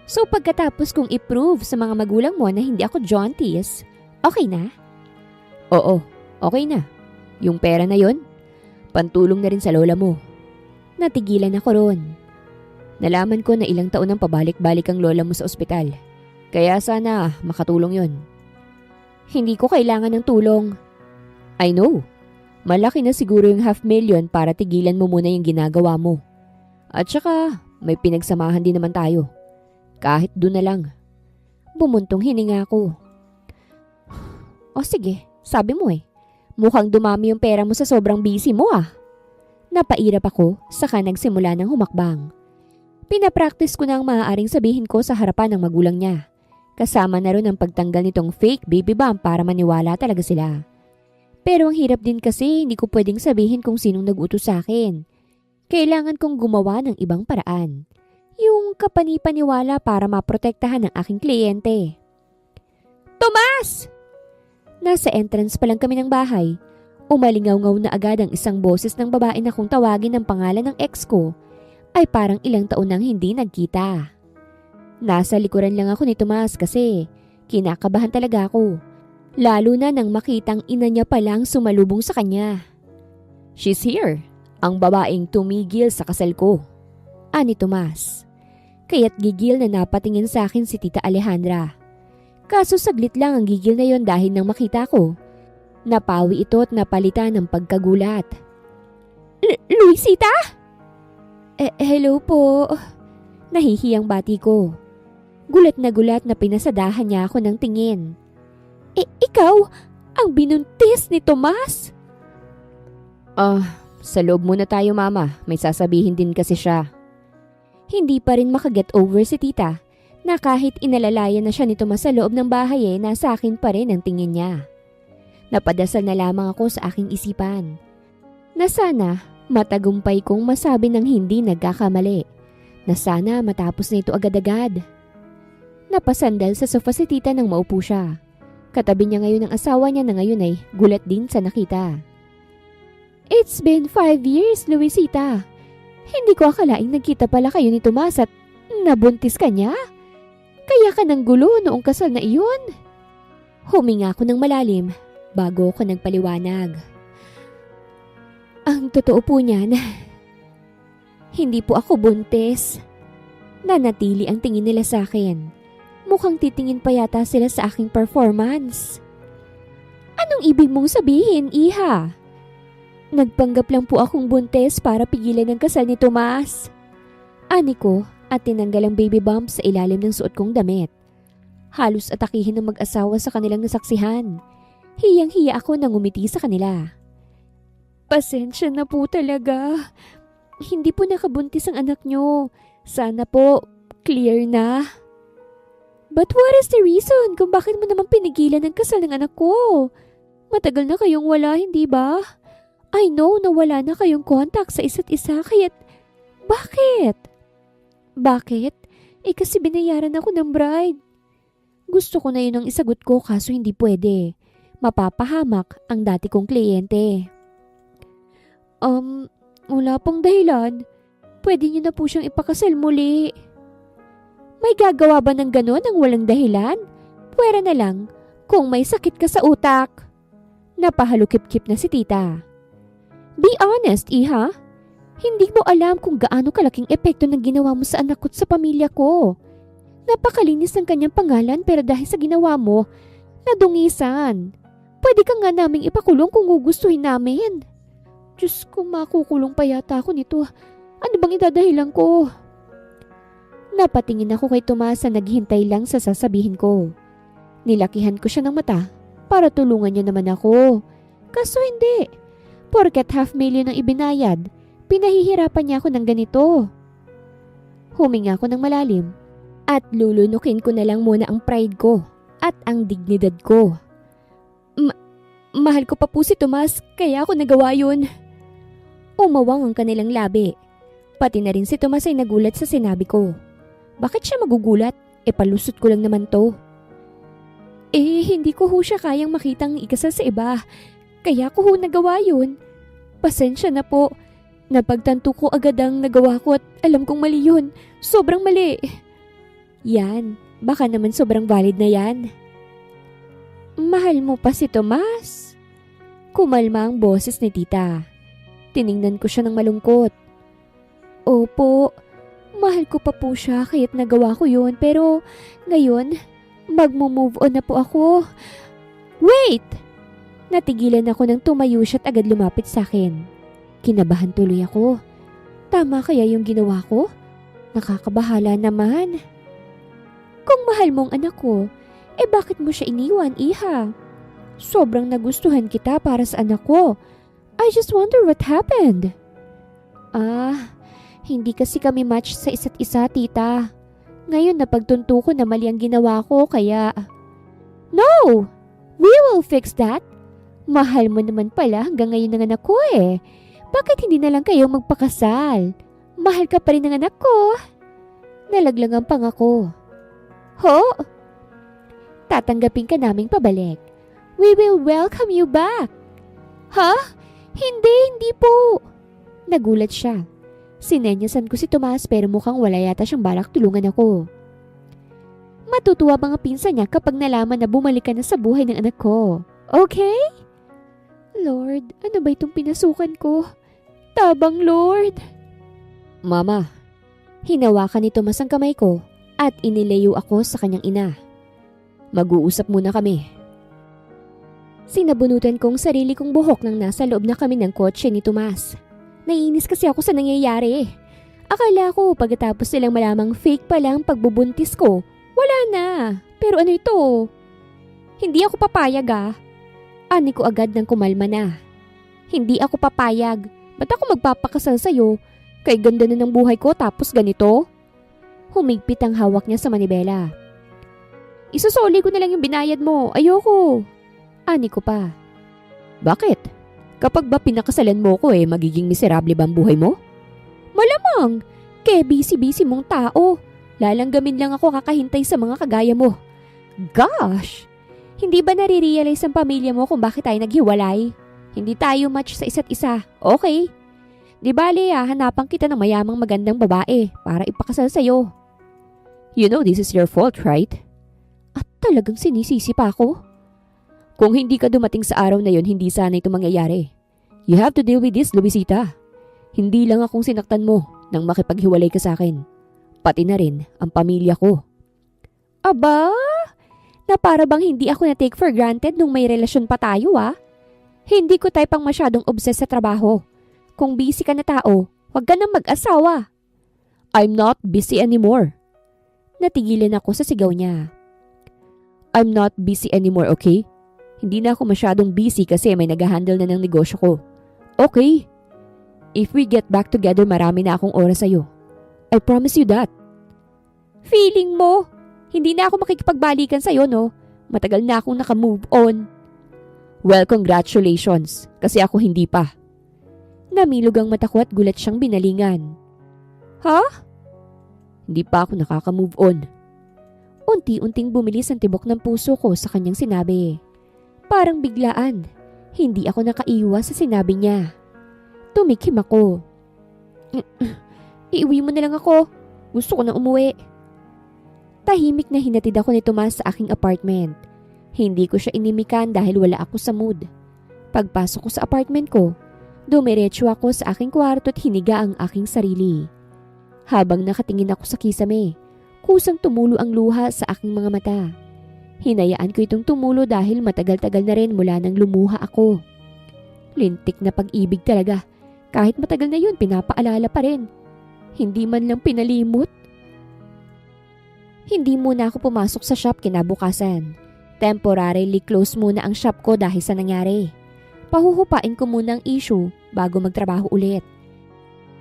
So pagkatapos kong i-prove sa mga magulang mo na hindi ako jaunties, okay na? Oo, okay na. Yung pera na yon, pantulong na rin sa lola mo. Natigilan ako ron. Nalaman ko na ilang taon ang pabalik-balik ang lola mo sa ospital. Kaya sana makatulong yon. Hindi ko kailangan ng tulong. I know. Malaki na siguro yung 500,000 para tigilan mo muna yung ginagawa mo. At saka, may pinagsamahan din naman tayo. Kahit doon na lang. Bumuntong hininga ko. O sige, sabi mo mukhang dumami yung pera mo sa sobrang busy mo Napairap ako, saka nagsimula ng humakbang. Pinapractice ko na ang maaaring sabihin ko sa harapan ng magulang niya. Kasama na rin ang pagtanggal nitong fake baby bump para maniwala talaga sila. Pero ang hirap din kasi hindi ko pwedeng sabihin kung sinong nag-utos sa akin. Kailangan kong gumawa ng ibang paraan. Yung kapanipaniwala para maprotektahan ng aking kliyente. Tomas! Nasa entrance pa lang kami ng bahay. Umalingaw-ngaw na agad ang isang boses ng babae na kung tawagin ang pangalan ng ex ko ay parang ilang taon nang hindi nagkita. Nasa likuran lang ako ni Tomas kasi kinakabahan talaga ako. Lalo na nang makitang ina niya palang sumalubong sa kanya. She's here, ang babaeng tumigil sa kasal ko. Ani Tomas. Kaya't gigil na napatingin sa akin si Tita Alejandra. Kaso saglit lang ang gigil na yon dahil nang makita ko. Napawi ito at napalitan ng pagkagulat. Luisita? Hello po. Nahihiyang bati ko. Gulat na pinasadahan niya ako ng tingin. Ikaw ang binuntis ni Tomas? Sa loob muna tayo mama, may sasabihin din kasi siya. Hindi pa rin makaget over si tita na kahit inalalayan na siya ni Tomas sa loob ng bahay nasa akin pa rin ang tingin niya. Napadasal na lamang ako sa aking isipan. Na sana matagumpay kong masabi ng hindi nagkakamali. Na sana matapos na ito agad-agad. Napasandal sa sofa si tita nang maupo siya. Katabi niya ngayon ang asawa niya na ngayon ay gulat din sa nakita. It's been 5 years, Luisita. Hindi ko akalaing nagkita pala kayo ni Tomas at nabuntis ka niya. Kaya ka nang gulo noong kasal na iyon. Huminga ako ng malalim bago ko nagpaliwanag. Ang totoo po niyan, hindi po ako buntis. Nanatili ang tingin nila sa akin. Mukhang titingin pa yata sila sa aking performance. Anong ibig mong sabihin, Iha? Nagpanggap lang po akong buntis para pigilan ang kasal ni Tomas. Ani ko at tinanggal ang baby bump sa ilalim ng suot kong damit. Halos atakihin ng mag-asawa sa kanilang nasaksihan. Hiyang-hiya ako nang umiti sa kanila. Pasensya na po talaga. Hindi po nakabuntis ang anak nyo. Sana po, clear na. But what is the reason kung bakit mo naman pinigilan ang kasal ng anak ko? Matagal na kayong wala, hindi ba? I know na wala na kayong contact sa isa't isa, kaya't bakit? Bakit? Kasi binayaran ako ng bride. Gusto ko na yun ang isagot ko kaso hindi pwede. Mapapahamak ang dati kong kliyente. Wala pong dahilan. Pwede niyo na po siyang ipakasal muli. May gagawa ba ng ganon ang walang dahilan? Pwera na lang kung may sakit ka sa utak. Napahalukip-kip na si tita. Be honest, iha. Hindi mo alam kung gaano kalaking epekto ng ginawa mo sa anak ko't sa pamilya ko. Napakalinis ng kanyang pangalan pero dahil sa ginawa mo, nadungisan. Pwede ka nga naming ipakulong kung gugustuhin namin. Diyos ko, makukulong pa yata ako nito. Ano bang idadahilan ko? Napatingin ako kay Tomas na naghintay lang sa sasabihin ko. Nilakihan ko siya ng mata para tulungan niya naman ako. Kaso hindi. Porket $500,000 ang ibinayad, pinahihirapan niya ako ng ganito. Huminga ako ng malalim at lulunukin ko na lang muna ang pride ko at ang dignidad ko. Mahal ko pa po si Tomas, kaya ako nagawa yun. Umawang ang kanilang labi. Pati na rin si Tomas ay nagulat sa sinabi ko. Bakit siya magugulat? Palusot ko lang naman to. Hindi ko ho siya kayang makitang ikasal sa iba. Kaya ko ho nagawa yun. Pasensya na po. Napagtanto ko agad ang nagawa ko at alam kong mali yun. Sobrang mali. Yan, baka naman sobrang valid na yan. Mahal mo pa si Tomas? Kumalma ang boses ni tita. Tiningnan ko siya ng malungkot. Opo, mahal ko pa po siya kaya't nagawa ko yun pero ngayon, magmo-move on na po ako. Wait! Natigilan ako nang tumayo siya at agad lumapit sa akin. Kinabahan tuloy ako. Tama kaya yung ginawa ko? Nakakabahala naman. Kung mahal mo ang anak ko, bakit mo siya iniwan, iha? Sobrang nagustuhan kita para sa anak ko. I just wonder what happened. Hindi kasi kami match sa isa't isa, tita. Ngayon napagtunto ko na mali ang ginawa ko kaya... No! We will fix that. Mahal mo naman pala hanggang ngayon ng anak ko eh. Bakit hindi na lang kayo magpakasal? Mahal ka pa rin ng anak ko. Nalaglang ang pangako. Ho? Tatanggapin ka naming pabalik. We will welcome you back. Ha? Hindi po. Nagulat siya. Sinenyasan ko si Tomas pero mukhang wala yata siyang balak tulungan ako. Matutuwa mga pinsan niya kapag nalaman na bumalik ka na sa buhay ng anak ko. Okay? Lord, ano ba itong pinasukan ko? Tabang Lord. Mama. Hinawakan ni Tomas ang kamay ko at inilayo ako sa kanyang ina. Mag-uusap muna kami. Sinabunutan kong sarili kong buhok nang nasa loob na kami ng kotse ni Tomas. Naiinis kasi ako sa nangyayari. Akala ko pagkatapos nilang malamang fake pa lang pagbubuntis ko, wala na. Pero ano ito? Hindi ako papayag Ani ko agad nang kumalma na. Hindi ako papayag. Ba't ako magpapakasal sa'yo? Kay ganda na ng buhay ko tapos ganito? Humigpit ang hawak niya sa manibela. Isusoli ko na lang yung binayad mo. Ayoko. Ani ko pa. Bakit? Kapag ba pinakasalan mo ko magiging miserable ba ang buhay mo? Malamang. Kaya busy-busy mong tao. Lalanggamin lang ako kakahintay sa mga kagaya mo. Gosh! Hindi ba nare-realize ang pamilya mo kung bakit tayo naghiwalay? Hindi tayo match sa isa't isa. Okay. Di bale hanapan kita ng mayamang magandang babae para ipakasal sa'yo. You know this is your fault, right? At talagang sinisisi pa ako? Kung hindi ka dumating sa araw na yon, hindi sana ito mangyayari. You have to deal with this, Luisita. Hindi lang akong sinaktan mo nang makipaghiwalay ka sa akin. Pati na rin ang pamilya ko. Aba? Na para bang hindi ako na-take for granted nung may relasyon pa tayo Hindi ko type ang masyadong obsessed sa trabaho. Kung busy ka na tao, huwag ka nang mag-asawa. I'm not busy anymore. Natigilan ako sa sigaw niya. I'm not busy anymore, okay? Hindi na ako masyadong busy kasi may nag-handle na ng negosyo ko. Okay? If we get back together, marami na akong oras sa'yo. I promise you that. Feeling mo, Hindi na ako makikipagbalikan sa'yo, no? Matagal na akong nakamove on. Well, congratulations. Kasi ako hindi pa. Namilog ang mata ko at gulat siyang binalingan. Ha? Hindi pa ako nakaka-move on. Unti-unting bumilis ang tibok ng puso ko sa kanyang sinabi. Parang biglaan. Hindi ako nakaiwas sa sinabi niya. Tumikim ako. Iuwi mo na lang ako. Gusto ko na umuwi. Tahimik na hinatid ako ni Tomas sa aking apartment. Hindi ko siya inimikan dahil wala ako sa mood. Pagpasok ko sa apartment ko, dumiretso ako sa aking kwarto at hiniga ang aking sarili. Habang nakatingin ako sa kisame, kusang tumulo ang luha sa aking mga mata. Hinayaan ko itong tumulo dahil matagal-tagal na rin mula nang lumuha ako. Lintik na pag-ibig talaga. Kahit matagal na yun, pinapaalala pa rin. Hindi man lang pinalimot. Hindi muna ako pumasok sa shop kinabukasan. Temporarily close muna ang shop ko dahil sa nangyari. Pahuhupain ko muna ang issue bago magtrabaho ulit.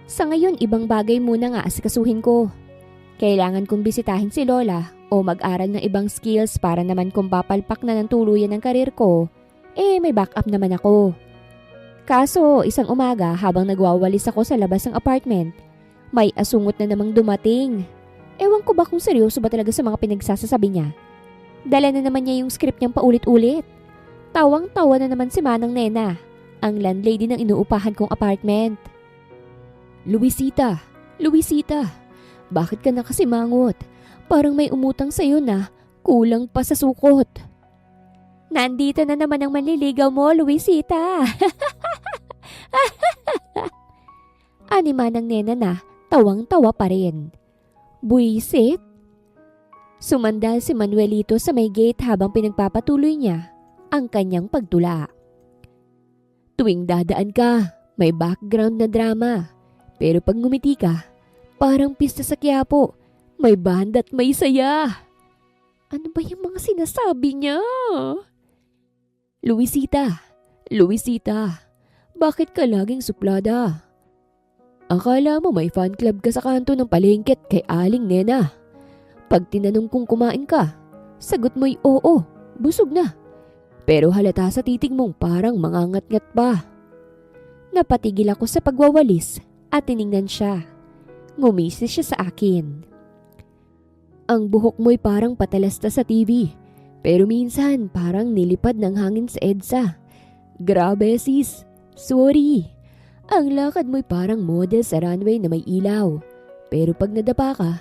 Sa ngayon, ibang bagay muna nga asikasuhin ko. Kailangan kong bisitahin si Lola o mag-aral ng ibang skills para naman kung papalpak na ng tuluyan ng karir ko, may backup naman ako. Kaso, isang umaga habang nagwawalis ako sa labas ng apartment, may asungot na namang dumating. Ewan ko ba kung seryoso ba talaga sa mga pinagsasasabi niya. Dala na naman niya yung script niyang paulit-ulit. Tawang-tawa na naman si Manang Nena, ang landlady ng inuupahan kong apartment. Luisita, bakit ka nakasimangot? Parang may umutang sa'yo na kulang pa sa sukot. Nandito na naman ang manliligaw mo, Luisita. Anima ng Nena na tawang-tawa pa rin. Buisit? Sumandal si Manuelito sa may gate habang pinagpapatuloy niya ang kanyang pagtula. Tuwing dadaan ka, may background na drama. Pero pag ngumiti ka, parang pista sa Quiapo. May banda at may saya. Ano ba yung mga sinasabi niya? Luisita, bakit ka laging suplada? Akala mo may fan club ka sa kanto ng palengket kay Aling Nena. Pag tinanong kung kumain ka, sagot mo'y oo, busog na. Pero halata sa titig mong parang mangangat-ngat pa. Napatigil ako sa pagwawalis at tiningnan siya. Ngumisi siya sa akin. Ang buhok mo'y parang patalasta sa TV, pero minsan parang nilipad ng hangin sa EDSA. Grabe sis, sorry. Ang lakad mo'y parang model sa runway na may ilaw, pero pag nadapa ka,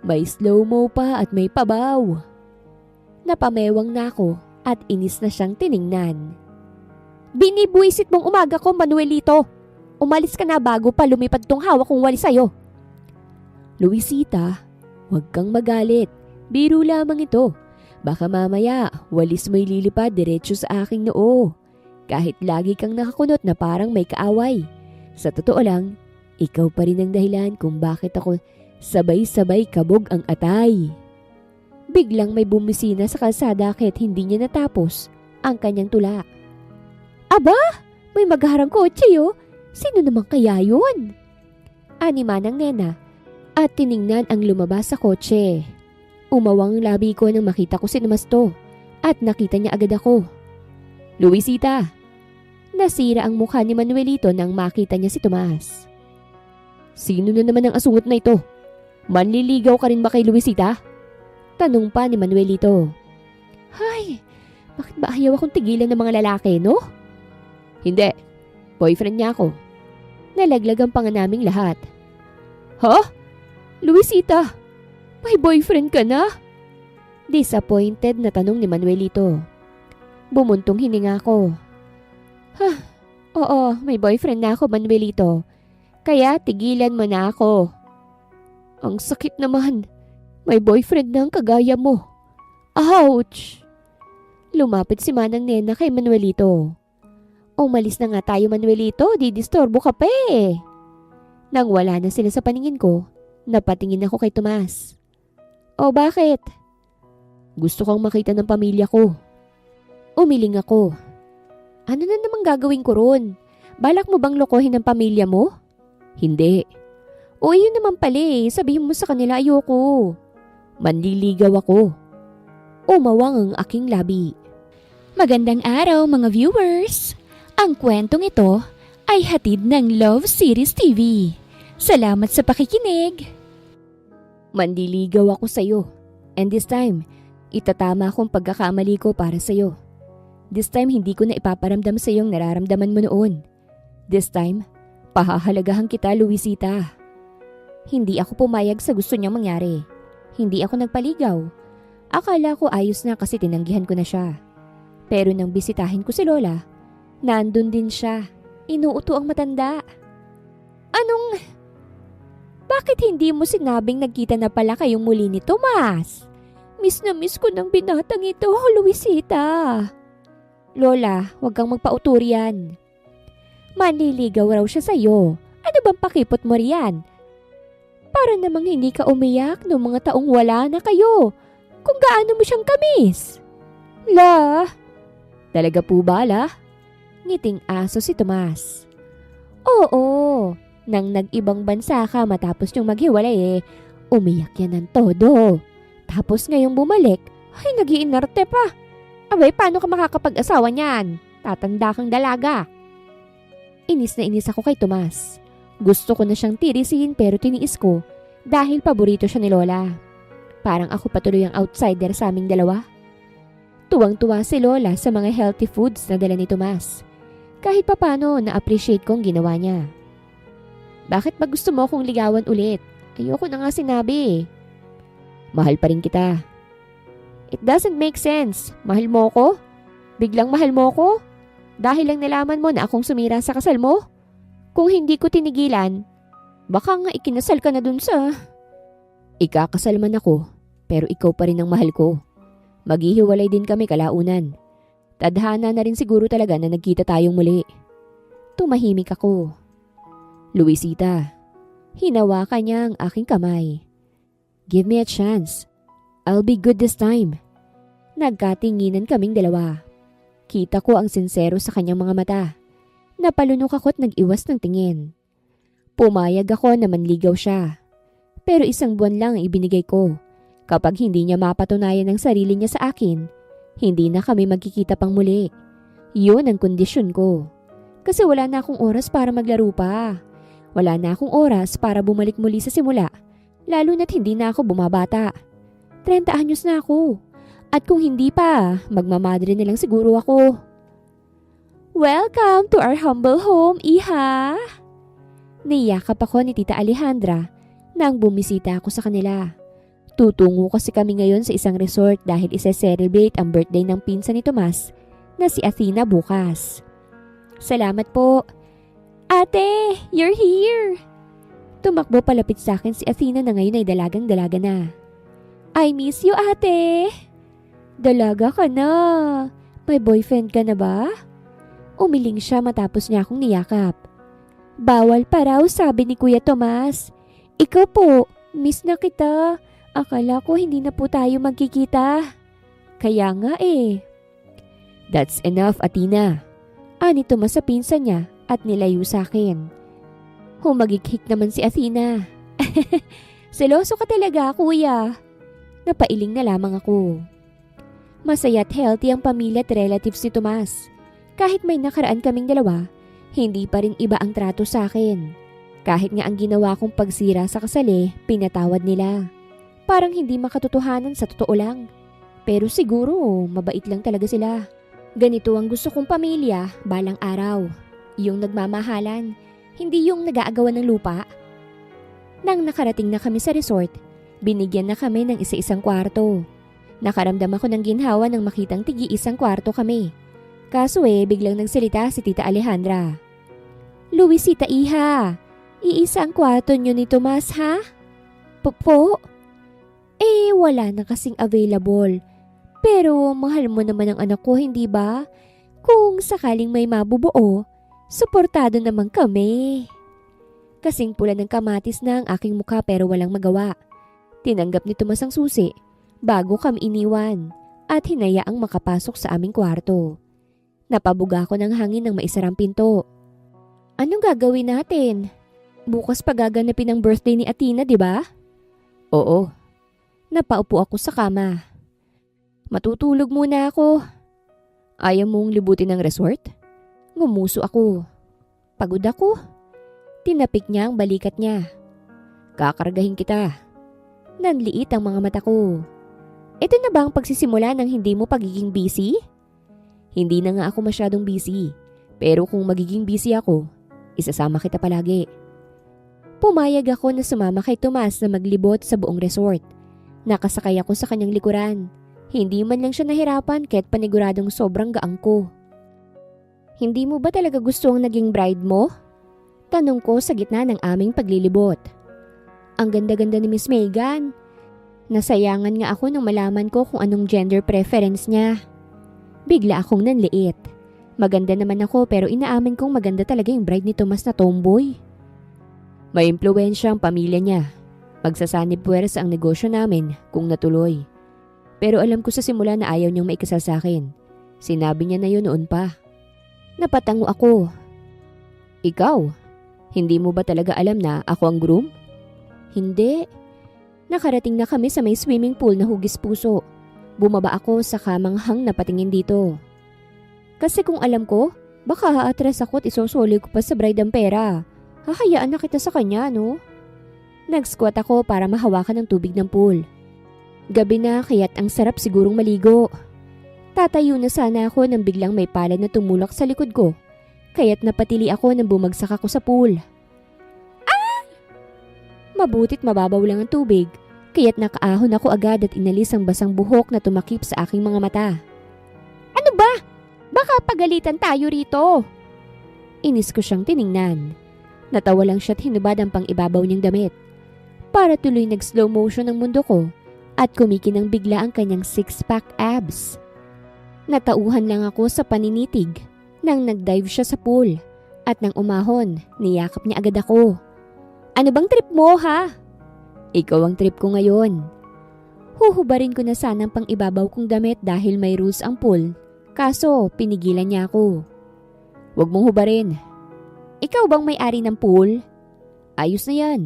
may slow-mo pa at may pabaw. Napamewang na ako at inis na siyang tiningnan. Binibuisit mong umaga ko, Manuelito. Umalis ka na bago pa lumipad tong hawak kong wali sa'yo. Luisita, huwag kang magalit. Biro lamang ito. Baka mamaya, walis mo'y lilipad diretso sa aking noo. Kahit lagi kang nakakunot na parang may kaaway. Sa totoo lang, ikaw pa rin ang dahilan kung bakit ako sabay-sabay kabog ang atay. Biglang may bumisina sa kalsada kahit hindi niya natapos ang kanyang tula. Aba, may magharang kotse yo. Sino naman kaya yun? Anima ng Nena at tiningnan ang lumabas sa kotse. Umawang labi ko nang makita ko si Namasto at nakita niya agad ako. Luisita! Nasira ang mukha ni Manuelito nang makita niya si Tomas. Sino na naman ang asungot na ito? Manliligaw ka rin ba kay Luisita? Tanong pa ni Manuelito. Hay, bakit ba ayaw akong tigilan ng mga lalaki, no? Hindi, boyfriend niya ako. Nalaglag ang panga naming lahat. Ha? Luisita, may boyfriend ka na? Disappointed na tanong ni Manuelito. Bumuntong hininga ko. Oo, may boyfriend na ako, Manuelito. Kaya tigilan mo na ako. Ang sakit naman. May boyfriend na ang kagaya mo. Ouch! Lumapit si Manang Nena kay Manuelito. Umalis na nga tayo, Manuelito. Didistorbo ka pa eh. Nang wala na sila sa paningin ko, napatingin ako kay Tomas. O bakit? Gusto kang makita ng pamilya ko. Umiling ako. Ano na namang gagawin ko ron? Balak mo bang lokohin ang pamilya mo? Hindi. O yun naman pala eh. Sabihin mo sa kanila ayoko. Manliligaw ako. Umawang ang aking labi. Magandang araw mga viewers! Ang kwentong ito ay hatid ng Love Series TV. Salamat sa pakikinig! Manliligaw ako sa'yo. And this time, itatama kong pagkakamali ko para sa'yo. This time, hindi ko na ipaparamdam sa'yo ang nararamdaman mo noon. This time, pahahalagahan kita, Luisita. Hindi ako pumayag sa gusto niyang mangyari. Hindi ako nagpaligaw. Akala ko ayos na kasi tinanggihan ko na siya. Pero nang bisitahin ko si Lola, nandun din siya. Inuuto ang matanda. Bakit hindi mo sinabing nagkita na pala kayong muli ni Tomas? Miss na miss ko ng binatang ito, Luisita. Lola, huwag kang magpautur yan. Manliligaw raw siya sa'yo. Ano bang pakipot mo riyan? Para namang hindi ka umiyak noong mga taong wala na kayo. Kung gaano mo siyang kamis. La. Talaga po ba, La? Ngiting aso si Tomas. Oo. Nang nag-ibang bansa ka matapos yung maghiwalay umiyak yan ng todo. Tapos ngayong bumalik, ay nag-iinarte pa. Abay, paano ka makakapag-asawa niyan? Tatanda kang dalaga. Inis na inis ako kay Tomas. Gusto ko na siyang tirisin pero tiniis ko dahil paborito siya ni Lola. Parang ako patuloy ang outsider sa aming dalawa. Tuwang-tuwa si Lola sa mga healthy foods na dala ni Tomas. Kahit papano na-appreciate ko ang ginawa niya. Bakit ba gusto mo akong ligawan ulit? Ayoko na nga sinabi. Mahal pa rin kita. It doesn't make sense. Mahal mo ko? Biglang mahal mo ko? Dahil lang nalaman mo na akong sumira sa kasal mo? Kung hindi ko tinigilan, baka nga ikinasal ka na dun sa... Ikakasal man ako, pero ikaw pa rin ang mahal ko. Maghihiwalay din kami kalaunan. Tadhana na rin siguro talaga na nagkita tayong muli. Tumahimik ako. Luisita, hinawakan niya ang aking kamay. Give me a chance. I'll be good this time. Nagkatinginan kaming dalawa. Kita ko ang sincero sa kanyang mga mata. Napalunok ako at nag-iwas ng tingin. Pumayag ako na manligaw siya. Pero 1 buwan lang ang ibinigay ko. Kapag hindi niya mapatunayan ang sarili niya sa akin, hindi na kami magkikita pang muli. Yun ang kondisyon ko. Kasi wala na akong oras para maglaro pa. Wala na akong oras para bumalik muli sa simula, lalo na't hindi na ako bumabata. 30 anyos na ako. At kung hindi pa, magmamadre na lang siguro ako. Welcome to our humble home, Iha! Niyakap ako ni Tita Alejandra nang bumisita ako sa kanila. Tutungo kasi kami ngayon sa isang resort dahil isa-celebrate ang birthday ng pinsan ni Tomas na si Athena bukas. Salamat po. Ate, you're here! Tumakbo palapit sa akin si Athena na ngayon ay dalagang-dalaga na. I miss you, ate! Dalaga ka na. May boyfriend ka na ba? Umiling siya matapos niya akong niyakap. Bawal pa raw, sabi ni Kuya Tomas. Ikaw po, miss na kita. Akala ko hindi na po tayo magkikita. Kaya nga That's enough, Athena. Ani Tomas sa pinsan niya at nilayo sa akin. Humagighik naman si Athena. Seloso ka talaga, kuya. Napailing na lamang ako. Masaya at healthy ang pamilya at relatives ni Tomas. Kahit may nakaraan kaming dalawa, hindi pa rin iba ang trato sa akin. Kahit nga ang ginawa kong pagsira sa kasali, pinatawad nila. Parang hindi makatotohanan sa totoo lang. Pero siguro, mabait lang talaga sila. Ganito ang gusto kong pamilya balang araw. Yung nagmamahalan, hindi yung nag-aagawan ng lupa. Nang nakarating na kami sa resort, binigyan na kami ng isa-isang kwarto. Nakaramdam ako ng ginhawa nang makitang tigi-isang kwarto kami. Kaso biglang nagsalita si Tita Alejandra. Luisita, Iha, iisa ang kwarto nyo ni Tomas, ha? Po? Wala na kasing available. Pero mahal mo naman ang anak ko, hindi ba? Kung sakaling may mabubuo, suportado naman kami. Kasing pula ng kamatis na ang aking mukha pero walang magawa. Tinanggap ni Tomas ang susi bago kami iniwan at hinayaang makapasok sa aming kwarto. Napabuga ko ng hangin ng maisarang pinto. Anong gagawin natin? Bukas pa gaganapin ang birthday ni Athena, di ba? Oo. Napaupo ako sa kama. Matutulog muna ako. Ayaw mong libutin ng resort? Ngumuso ako. Pagod ako. Tinapik niya ang balikat niya. Kakargahin kita. Nanliit ang mga mata ko. Ito na ba ang pagsisimula ng hindi mo pagiging busy? Hindi na nga ako masyadong busy. Pero kung magiging busy ako, isasama kita palagi. Pumayag ako na sumama kay Tomas na maglibot sa buong resort. Nakasakay ako sa kanyang likuran. Hindi man lang siya nahirapan kahit paniguradong sobrang gaang ko. Hindi mo ba talaga gusto ang naging bride mo? Tanong ko sa gitna ng aming paglilibot. Ang ganda-ganda ni Miss Megan. Nasayangan nga ako nung malaman ko kung anong gender preference niya. Bigla akong nanliit. Maganda naman ako pero inaamin kong maganda talaga yung bride ni Tomas na tomboy. May impluwensya ang pamilya niya. Magsasanib puwersa ang negosyo namin kung natuloy. Pero alam ko sa simula na ayaw niyang maikasal sa akin. Sinabi niya na yun noon pa. Napatango ako. Ikaw, hindi mo ba talaga alam na ako ang groom? Hindi. Nakarating na kami sa may swimming pool na hugis puso. Bumaba ako sa kamanghang na patingin dito. Kasi kung alam ko, baka haatras ako at isosoli ko pa sa bride ang pera. Hahayaan na kita sa kanya, no? Nag-squat ako para mahawakan ng tubig ng pool. Gabi na kaya't ang sarap sigurong maligo. Tatayo na sana ako nang biglang may palad na tumulak sa likod ko. Kaya't napatili ako nang bumagsak ako sa pool. Ah! Mabutit mababaw lang ang tubig. Kaya't nakaahon ako agad at inalis ang basang buhok na tumakip sa aking mga mata. Ano ba? Baka pagalitan tayo rito. Inis ko siyang tiningnan. Natawa lang siya't hinubad ang pang-ibabaw niyang damit. Para tuloy nag-slow motion ang mundo ko at kumikinang bigla ang kanyang six-pack abs. Natauhan lang ako sa paninitig nang nag-dive siya sa pool at nang umahon, niyakap niya agad ako. Ano bang trip mo ha? Ikaw ang trip ko ngayon. Huhubarin ko na sana ang pang-ibabaw kong damit dahil may rules ang pool. Kaso pinigilan niya ako. Huwag mong hubarin. Ikaw bang may-ari ng pool? Ayos na yan.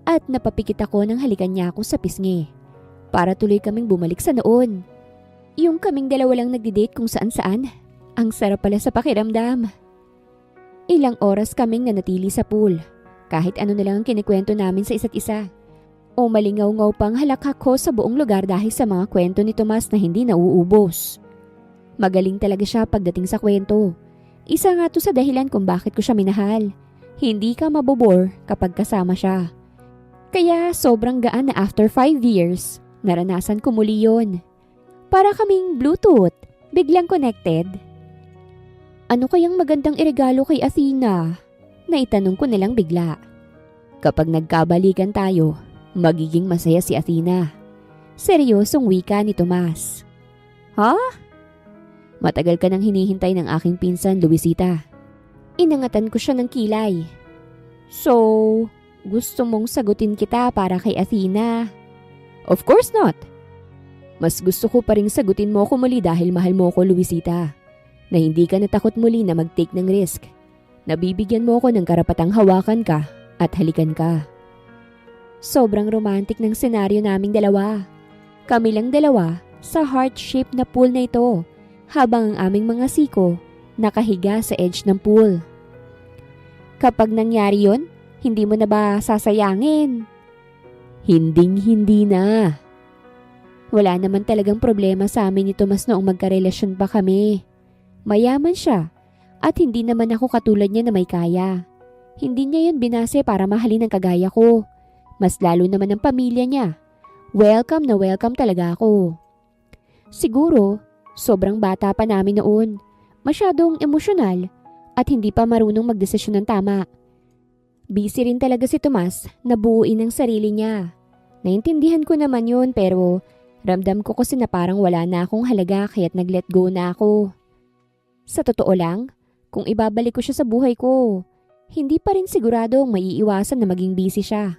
At napapikit ako nang halikan niya ako sa pisngi. Para tuloy kaming bumalik sa noon. Yung kaming dalawa lang nagdi-date kung saan-saan. Ang sarap pala sa pakiramdam. Ilang oras kaming nanatili sa pool. Kahit ano na lang ang kinikwento namin sa isa't isa. O malingaw-ngaw pang halakhak ko sa buong lugar dahil sa mga kwento ni Tomas na hindi nauubos. Magaling talaga siya pagdating sa kwento. Isa nga to sa dahilan kung bakit ko siya minahal. Hindi ka mabobore kapag kasama siya. Kaya sobrang gaan na after 5 years, naranasan ko muli yun. Para kaming Bluetooth, biglang connected. Ano kayang magandang iregalo kay Athena? Naitanong ko nilang bigla. Kapag nagkabalikan tayo, magiging masaya si Athena. Seryosong wika ni Tomas. Ha? Matagal ka nang hinihintay ng aking pinsan, Luisita. Inangatan ko siya ng kilay. So, gusto mong sagutin kita para kay Athena? Of course not. Mas gusto ko pa ring sagutin mo ako muli dahil mahal mo ako, Luisita. Na hindi ka natakot muli na mag-take ng risk. Nabibigyan mo ako ng karapatang hawakan ka at halikan ka. Sobrang romantic ng senaryo naming dalawa. Kami lang dalawa sa heart-shaped na pool na ito habang ang aming mga siko nakahiga sa edge ng pool. Kapag nangyari yon, hindi mo na ba sasayangin? Hinding-hindi na. Wala naman talagang problema sa amin ni Tomas noong magkarelasyon pa kami. Mayaman siya at hindi naman ako katulad niya na may kaya. Hindi niya yun binase para mahalin ang kagaya ko. Mas lalo naman ang pamilya niya. Welcome na welcome talaga ako. Siguro, sobrang bata pa namin noon. Masyadong emosyonal at hindi pa marunong magdesisyon ng tama. Busy rin talaga si Tomas na buuin ang sarili niya. Naintindihan ko naman yun pero ramdam ko kasi na parang wala na akong halaga kaya't nag-let go na ako. Sa totoo lang, kung ibabalik ko siya sa buhay ko, hindi pa rin siguradong maiiwasan na maging busy siya.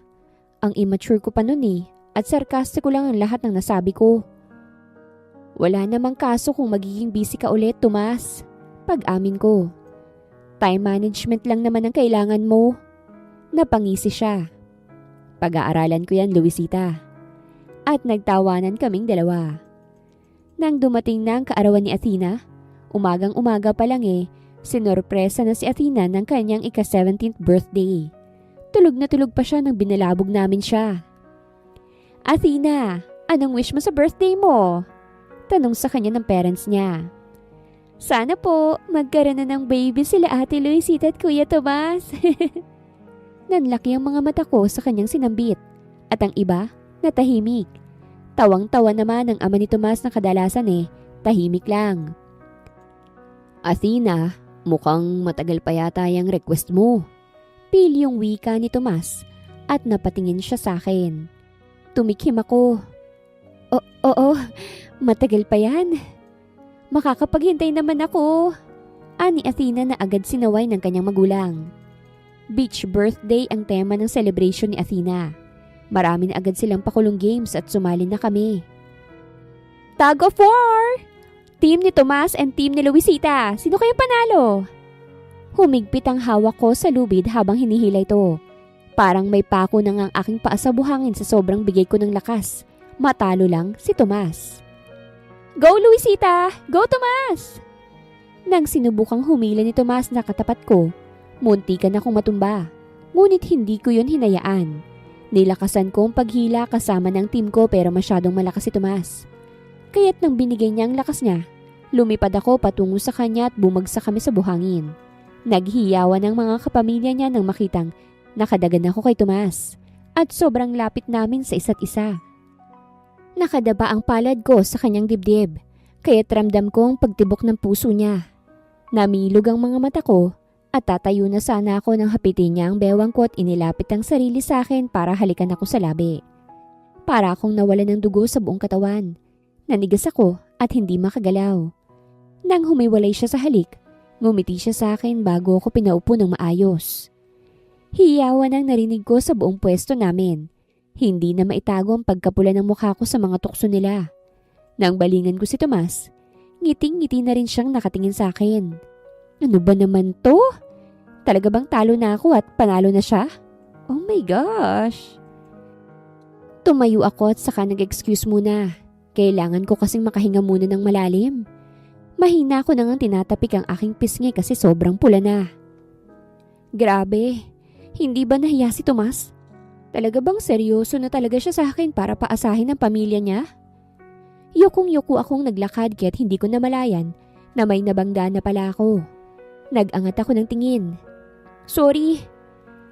Ang immature ko pa nun at sarcastic ko lang ang lahat ng nasabi ko. Wala namang kaso kung magiging busy ka ulit, Tomas. Pag-amin ko. Time management lang naman ang kailangan mo. Napangisi siya. Pag-aaralan ko yan, Luisita. at nagtawanan kaming dalawa. Nang dumating na ang kaarawan ni Athena, umagang-umaga pa lang sinorpresa na si Athena ng kanyang ika-17th birthday. Tulog na tulog pa siya nang binalabog namin siya. "Athena, anong wish mo sa birthday mo?" Tanong sa kanya ng parents niya. "Sana po magkaroon na ng baby sila Ate Luisita at Kuya Tomas." Nanlaki ang mga mata ko sa kanyang sinambit at ang iba natahimik. Tawang-tawa naman ang ama ni Tomas na kadalasan tahimik lang. "Athena, mukhang matagal pa yata yung request mo." Pilyong wika ni Tomas at napatingin siya sa akin. Tumikhim ako. Oo, matagal pa yan. Makakapaghintay naman ako." Ani Athena na agad sinaway ng kanyang magulang. Beach birthday ang tema ng celebration ni Athena. Marami na agad silang pakulong games at sumali na kami. "Tug of war! Team ni Tomas and team ni Luisita. Sino kayang panalo?" Humigpit ang hawak ko sa lubid habang hinihila ito. Parang may pako nang ang aking paa sa buhangin sa sobrang bigay ko ng lakas. Matalo lang si Tomas. "Go Luisita! Go Tomas!" Nang sinubukang humila ni Tomas na katapat ko, muntikan akong matumba. Ngunit hindi ko yun hinayaan. Nilakasan ko ang paghila kasama ng team ko pero masyadong malakas si Tomas. Kaya't nang binigay niya ang lakas niya, lumipad ako patungo sa kanya at bumagsak kami sa buhangin. Naghiyawan ang mga kapamilya niya nang makitang nakadagan ako kay Tomas at sobrang lapit namin sa isa't isa. Nakadaba ang palad ko sa kanyang dibdib, kaya't ramdam ko ang pagtibok ng puso niya. Namilog ang mga mata ko at tatayo na sana ako nang hapitin niya ang bewang ko at inilapit ang sarili sa akin para halikan ako sa labi. Para akong nawala ng dugo sa buong katawan. Nanigas ako at hindi makagalaw. Nang humiwalay siya sa halik, ngumiti siya sa akin bago ako pinaupo ng maayos. Hiyawan ang narinig ko sa buong pwesto namin. Hindi na maitago ang pagkapula ng mukha ko sa mga tukso nila. Nang balingan ko si Tomas, ngiting-ngiti na rin siyang nakatingin sa akin. Ano ba naman to? Talaga bang talo na ako at panalo na siya? Oh my gosh! Tumayo ako at saka nag-excuse muna. Kailangan ko kasing makahinga muna ng malalim. Mahina ko nang tinatapik ang aking pisngi kasi sobrang pula na. Grabe, hindi ba nahiya si Tomas? Talaga bang seryoso na talaga siya sa akin para paasahin ang pamilya niya? Yukong-yuko akong naglakad kaya't hindi ko namalayan na may nabangga na pala ako. Nag-angat ako ng tingin. "Sorry,"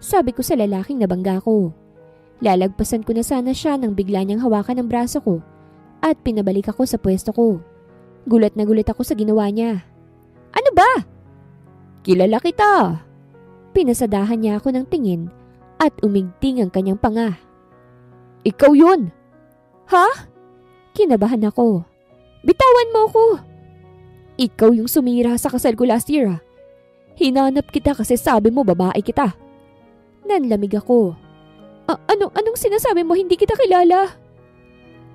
sabi ko sa lalaking nabangga ko. Lalagpasan ko na sana siya nang bigla niyang hawakan ang braso ko at pinabalik ako sa pwesto ko. Gulat na gulat ako sa ginawa niya. "Ano ba?" "Kilala kita." Pinasadahan niya ako ng tingin at umigting ang kanyang panga. "Ikaw yun!" "Ha?" Kinabahan ako. "Bitawan mo ko!" "Ikaw yung sumira sa kasal ko last year . Hinanap kita kasi sabi mo babae kita." Nanlamig ako. Anong sinasabi mo? Hindi kita kilala."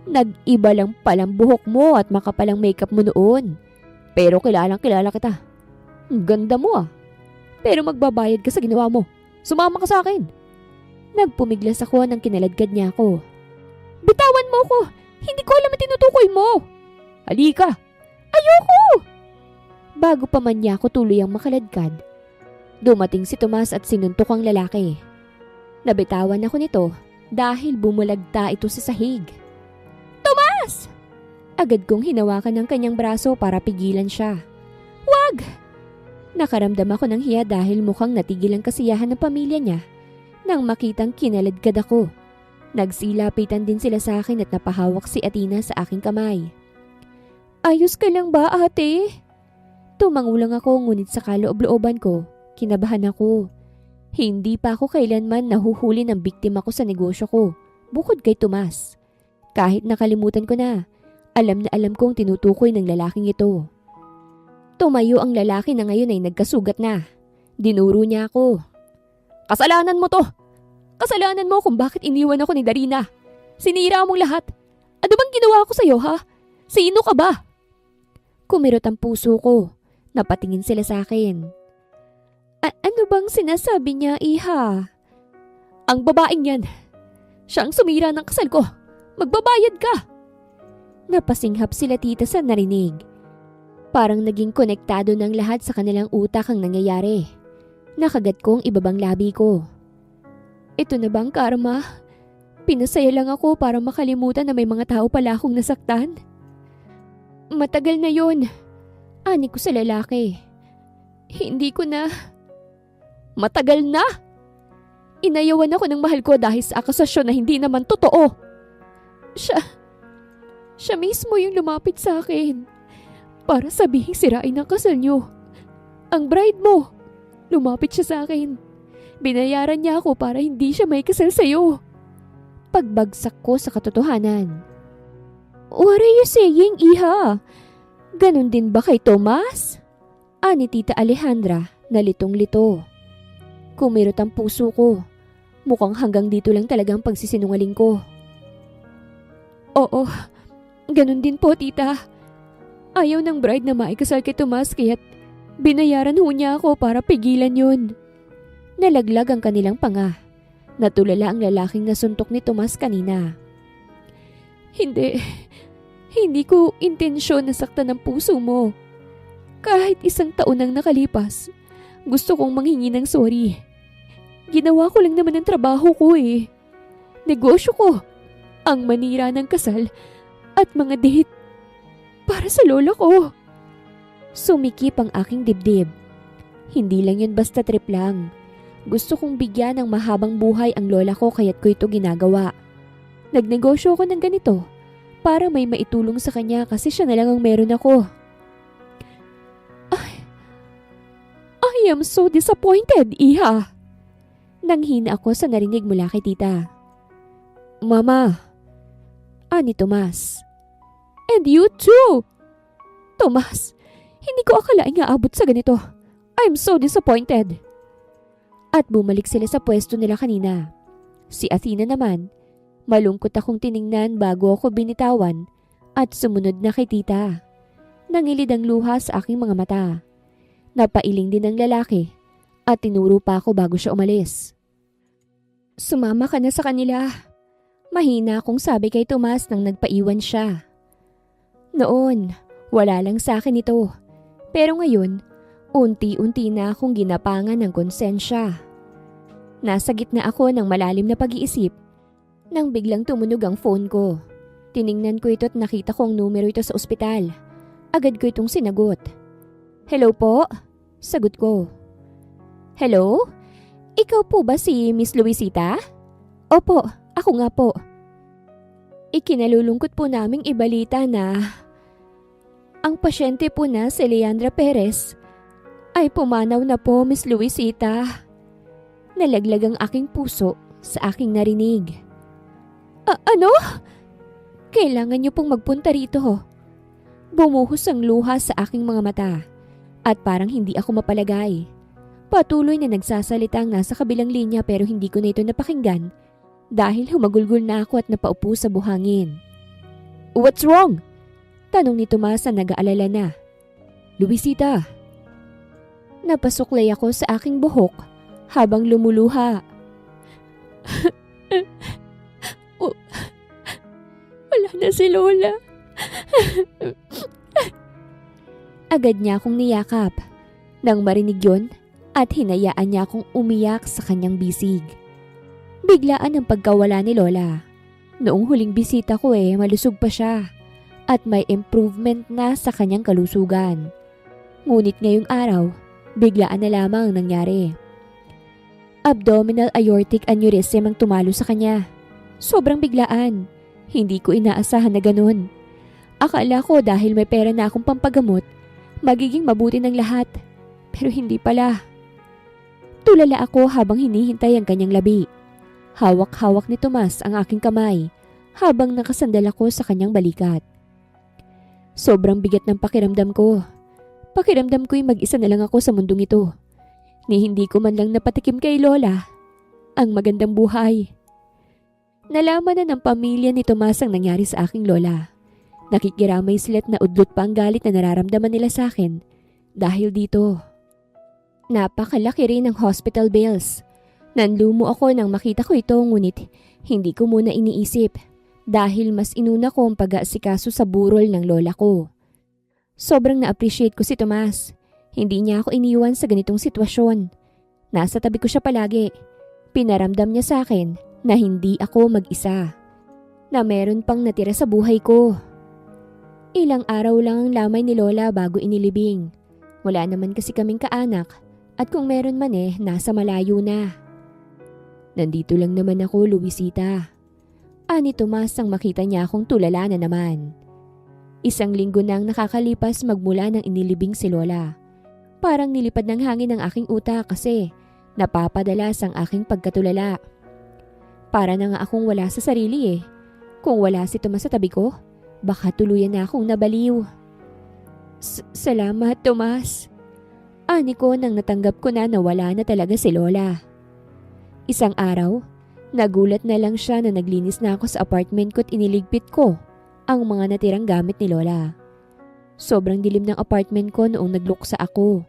"Nag-iba lang palang buhok mo at makapalang makeup mo noon. Pero kilalang kilala kita. Ang ganda mo . Pero magbabayad ka sa ginawa mo. Sumama ka sa akin." Nagpumiglas ako nang kinaladkad niya ako. "Bitawan mo ko! Hindi ko alam ang tinutukoy mo!" "Halika!" "Ayoko!" Bago pa man niya ako tuluyang makaladkad, dumating si Tomas at sinuntok ang lalaki. Nabitawan ako nito dahil bumulagta ito sa sahig. "Tomas!" Agad kong hinawakan ng kanyang braso para pigilan siya. "Wag!" Nakaramdam ako ng hiya dahil mukhang natigil ang kasiyahan ng pamilya niya nang makitang kinaladkad ako. Nagsilapitan din sila sa akin at napahawak si Athena sa aking kamay. "Ayos ka lang ba, ate?" Tumangulang ako ngunit sa kaloob-looban ko, kinabahan ako. Hindi pa ako kailanman nahuhuli ng biktima ko sa negosyo ko, bukod kay Tomas. Kahit nakalimutan ko na alam kong tinutukoy ng lalaking ito. Tumayo ang lalaki na ngayon ay nagkasugat na. Dinuro niya ako. "Kasalanan mo to! Kasalanan mo kung bakit iniwan ako ni Darina. Sinira mong lahat. Ano bang ginawa ko sa'yo, ha? Sino ka ba?" Kumirot ang puso ko. Napatingin sila sa akin. Ano bang sinasabi niya, iha?" "Ang babaeng yan. Siya ang sumira ng kasal ko. Magbabayad ka! Napasinghap sila tita sa narinig. Parang naging konektado ng lahat sa kanilang utak ang nangyayari. Nakagat ko ang ibabang labi ko. Ito na bang karma? Pinasaya lang ako para makalimutan na may mga tao pala akong nasaktan. Matagal na yun. Ani ko sa lalaki. Hindi ko na. Matagal na! Inayawan ako ng mahal ko dahil sa akusasyon na hindi naman totoo. Siya mismo yung lumapit sa akin. Para sabihing sirain ang kasal niyo. Ang bride mo. Lumapit siya sa akin. Binayaran niya ako para hindi siya may kasal sa'yo. Pagbagsak ko sa katotohanan. What are you saying, Iha? Ganon din ba kay Tomas? Ani Tita Alejandra na litong-lito. Kumirot ang puso ko. Mukhang hanggang dito lang talagang pagsisinungaling ko. Oo, ganon din po, tita. Ayaw ng bride na maikasal kay Tomas kaya't binayaran ho niya ako para pigilan yun. Nalaglag ang kanilang panga. Natulala ang lalaking nasuntok ni Tomas kanina. Hindi ko intensyon na saktan ang puso mo. Kahit 1 taon nang nakalipas, gusto kong manghingi ng sorry. Ginawa ko lang naman ang trabaho ko eh. Negosyo ko, ang manira ng kasal at mga date para sa lola ko. Sumikip ang aking dibdib. Hindi lang yun basta trip lang. Gusto kong bigyan ng mahabang buhay ang lola ko kaya't ko ito ginagawa. Nagnegosyo ako ng ganito para may maitulong sa kanya kasi siya na lang ang meron ako. I am so disappointed, Iha. Nanghina ako sa narinig mula kay tita. Mama, ani Tomas. And you too. Tomas, hindi ko akalaing aabot sa ganito. I'm so disappointed. At bumalik sila sa pwesto nila kanina. Si Athena naman, malungkot akong tiningnan bago ako binitawan at sumunod na kay tita. Nangilid ang luha sa aking mga mata. Napailing din ang lalaki at tinuro pa ako bago siya umalis. Sumama ka na sa kanila. Mahina akong sabi kay Tomas nang nagpaiwan siya. Noon, wala lang sa akin ito. Pero ngayon, unti-unti na akong ginapangan ng konsensya. Nasa gitna ako ng malalim na pag-iisip nang biglang tumunog ang phone ko. Tiningnan ko ito at nakita ko ang numero ito sa ospital. Agad ko itong sinagot. Hello po? Sagot ko. Hello? Ikaw po ba si Miss Luisita? Opo, ako nga po. Ikinalulungkot po naming ibalita na ang pasyente po na si Leandra Perez ay pumanaw na po, Miss Luisita. Nalaglag ang aking puso sa aking narinig. Ano? Kailangan niyo pong magpunta rito. Bumuhos ang luha sa aking mga mata at parang hindi ako mapalagay. Patuloy na nagsasalita ang nasa kabilang linya pero hindi ko na ito napakinggan dahil humagulgol na ako at napaupo sa buhangin. What's wrong? Tanong ni Tomas na nag-aalala na. Luisita. Napasuklay ako sa aking buhok habang lumuluha. Wala na si Lola. Agad niya akong niyakap. Nang marinig yun at hinayaan niya akong umiyak sa kanyang bisig. Biglaan ang pagkawala ni Lola. Noong huling bisita ko malusog pa siya at may improvement na sa kanyang kalusugan. Ngunit ngayong araw, biglaan na lamang ang nangyari. Abdominal aortic aneurysm ang tumalo sa kanya. Sobrang biglaan. Hindi ko inaasahan na ganun. Akala ko dahil may pera na akong pampagamot, magiging mabuti ng lahat. Pero hindi pala. Tulala ako habang hinihintay ang kanyang labi. Hawak-hawak ni Tomas ang aking kamay habang nakasandal ako sa kanyang balikat. Sobrang bigat ng pakiramdam ko. Pakiramdam ko'y mag-isa na lang ako sa mundong ito. Ni hindi ko man lang napatikim kay Lola ang magandang buhay. Nalaman na ng pamilya ni Tomas ang nangyari sa aking lola. Nakikiramay sila't naudlot pa ang galit na nararamdaman nila sa akin dahil dito. Napakalaki rin ang hospital bills. Nanlumo ako nang makita ko ito ngunit hindi ko muna iniisip. dahil mas inuna ko ang pag-aasikaso sa burol ng lola ko. Sobrang na-appreciate ko si Tomas. Hindi niya ako iniwan sa ganitong sitwasyon. Nasa tabi ko siya palagi. Pinaramdam niya sa akin na hindi ako mag-isa. Na meron pang natira sa buhay ko. Ilang araw lang ang lamay ni Lola bago inilibing. Wala naman kasi kaming kaanak at kung meron man nasa malayo na. Nandito lang naman ako, Luisita. Ani Tomas ang makita niya akong tulala na naman. Isang linggo nang nakakalipas magmula nang inilibing si Lola. Parang nilipad ng hangin ang aking utak kasi napapadalas ang aking pagkatulala. Para na nga akong wala sa sarili. Kung wala si Tomas sa tabi ko, baka tuluyan na akong nabaliw. Salamat, Tomas. Ani ko nang natanggap ko na wala na talaga si Lola. Isang araw, nagulat na lang siya na naglinis na ako sa apartment ko at iniligpit ko ang mga natirang gamit ni Lola. Sobrang dilim ng apartment ko noong nagluksa ako.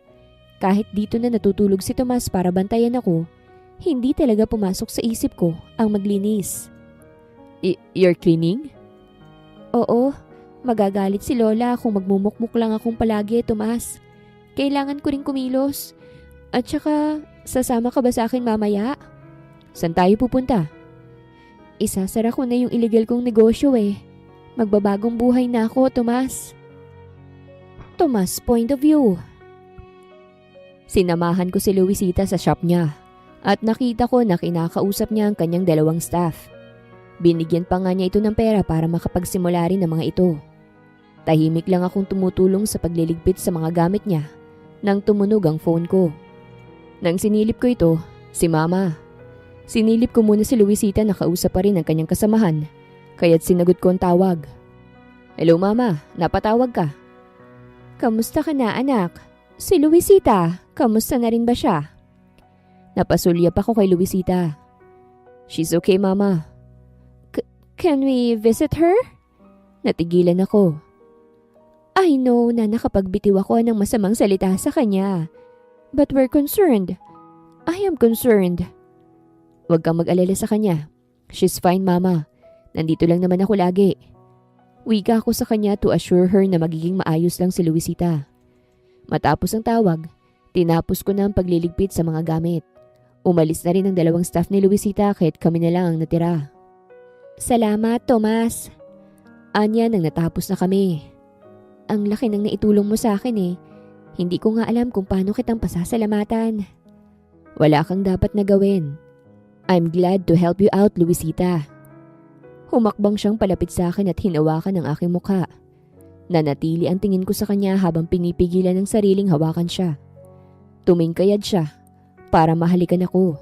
Kahit dito na natutulog si Tomas para bantayan ako, hindi talaga pumasok sa isip ko ang maglinis. You're cleaning? Oo, magagalit si Lola kung magmumukmuk lang akong palagi, Tomas. Kailangan ko rin kumilos. At saka, sasama ka ba sa akin mamaya? Saan tayo pupunta? Isasara ko na yung illegal kong negosyo Magbabagong buhay na ako, Tomas. Tomas point of view. Sinamahan ko si Luisita sa shop niya at nakita ko na kinakausap niya ang kanyang dalawang staff. Binigyan pa nga niya ito ng pera para makapagsimula rin ng mga ito. Tahimik lang akong tumutulong sa pagliligpit sa mga gamit niya nang tumunog ang phone ko. Nang sinilip ko ito, si Mama. Sinilip ko muna si Luisita na kausap pa rin ang kanyang kasamahan, kaya't sinagot ko ang tawag. Hello Mama, napatawag ka. Kamusta ka na anak? Si Luisita, kamusta na rin ba siya? Napasulyap ako kay Luisita. She's okay Mama. Can we visit her? Natigilan ako. I know na nakapagbitiw ako ng masamang salita sa kanya. But we're concerned. I am concerned. Huwag kang mag-alala sa kanya. She's fine, Mama. Nandito lang naman ako lagi. Wika ako sa kanya to assure her na magiging maayos lang si Luisita. Matapos ang tawag, tinapos ko na ang pagliligpit sa mga gamit. Umalis na rin ang dalawang staff ni Luisita kahit kami na lang ang natira. Salamat, Tomas. Anya nang natapos na kami. Ang laki ng naitulong mo sa akin Hindi ko nga alam kung paano kitang pasasalamatan. Wala kang dapat na gawin. I'm glad to help you out, Luisita. Humakbang siyang palapit sa akin at hinawakan ang aking mukha. Nanatili ang tingin ko sa kanya habang pinipigilan ng sariling hawakan siya. Tumingkayad siya para mahalikan ako.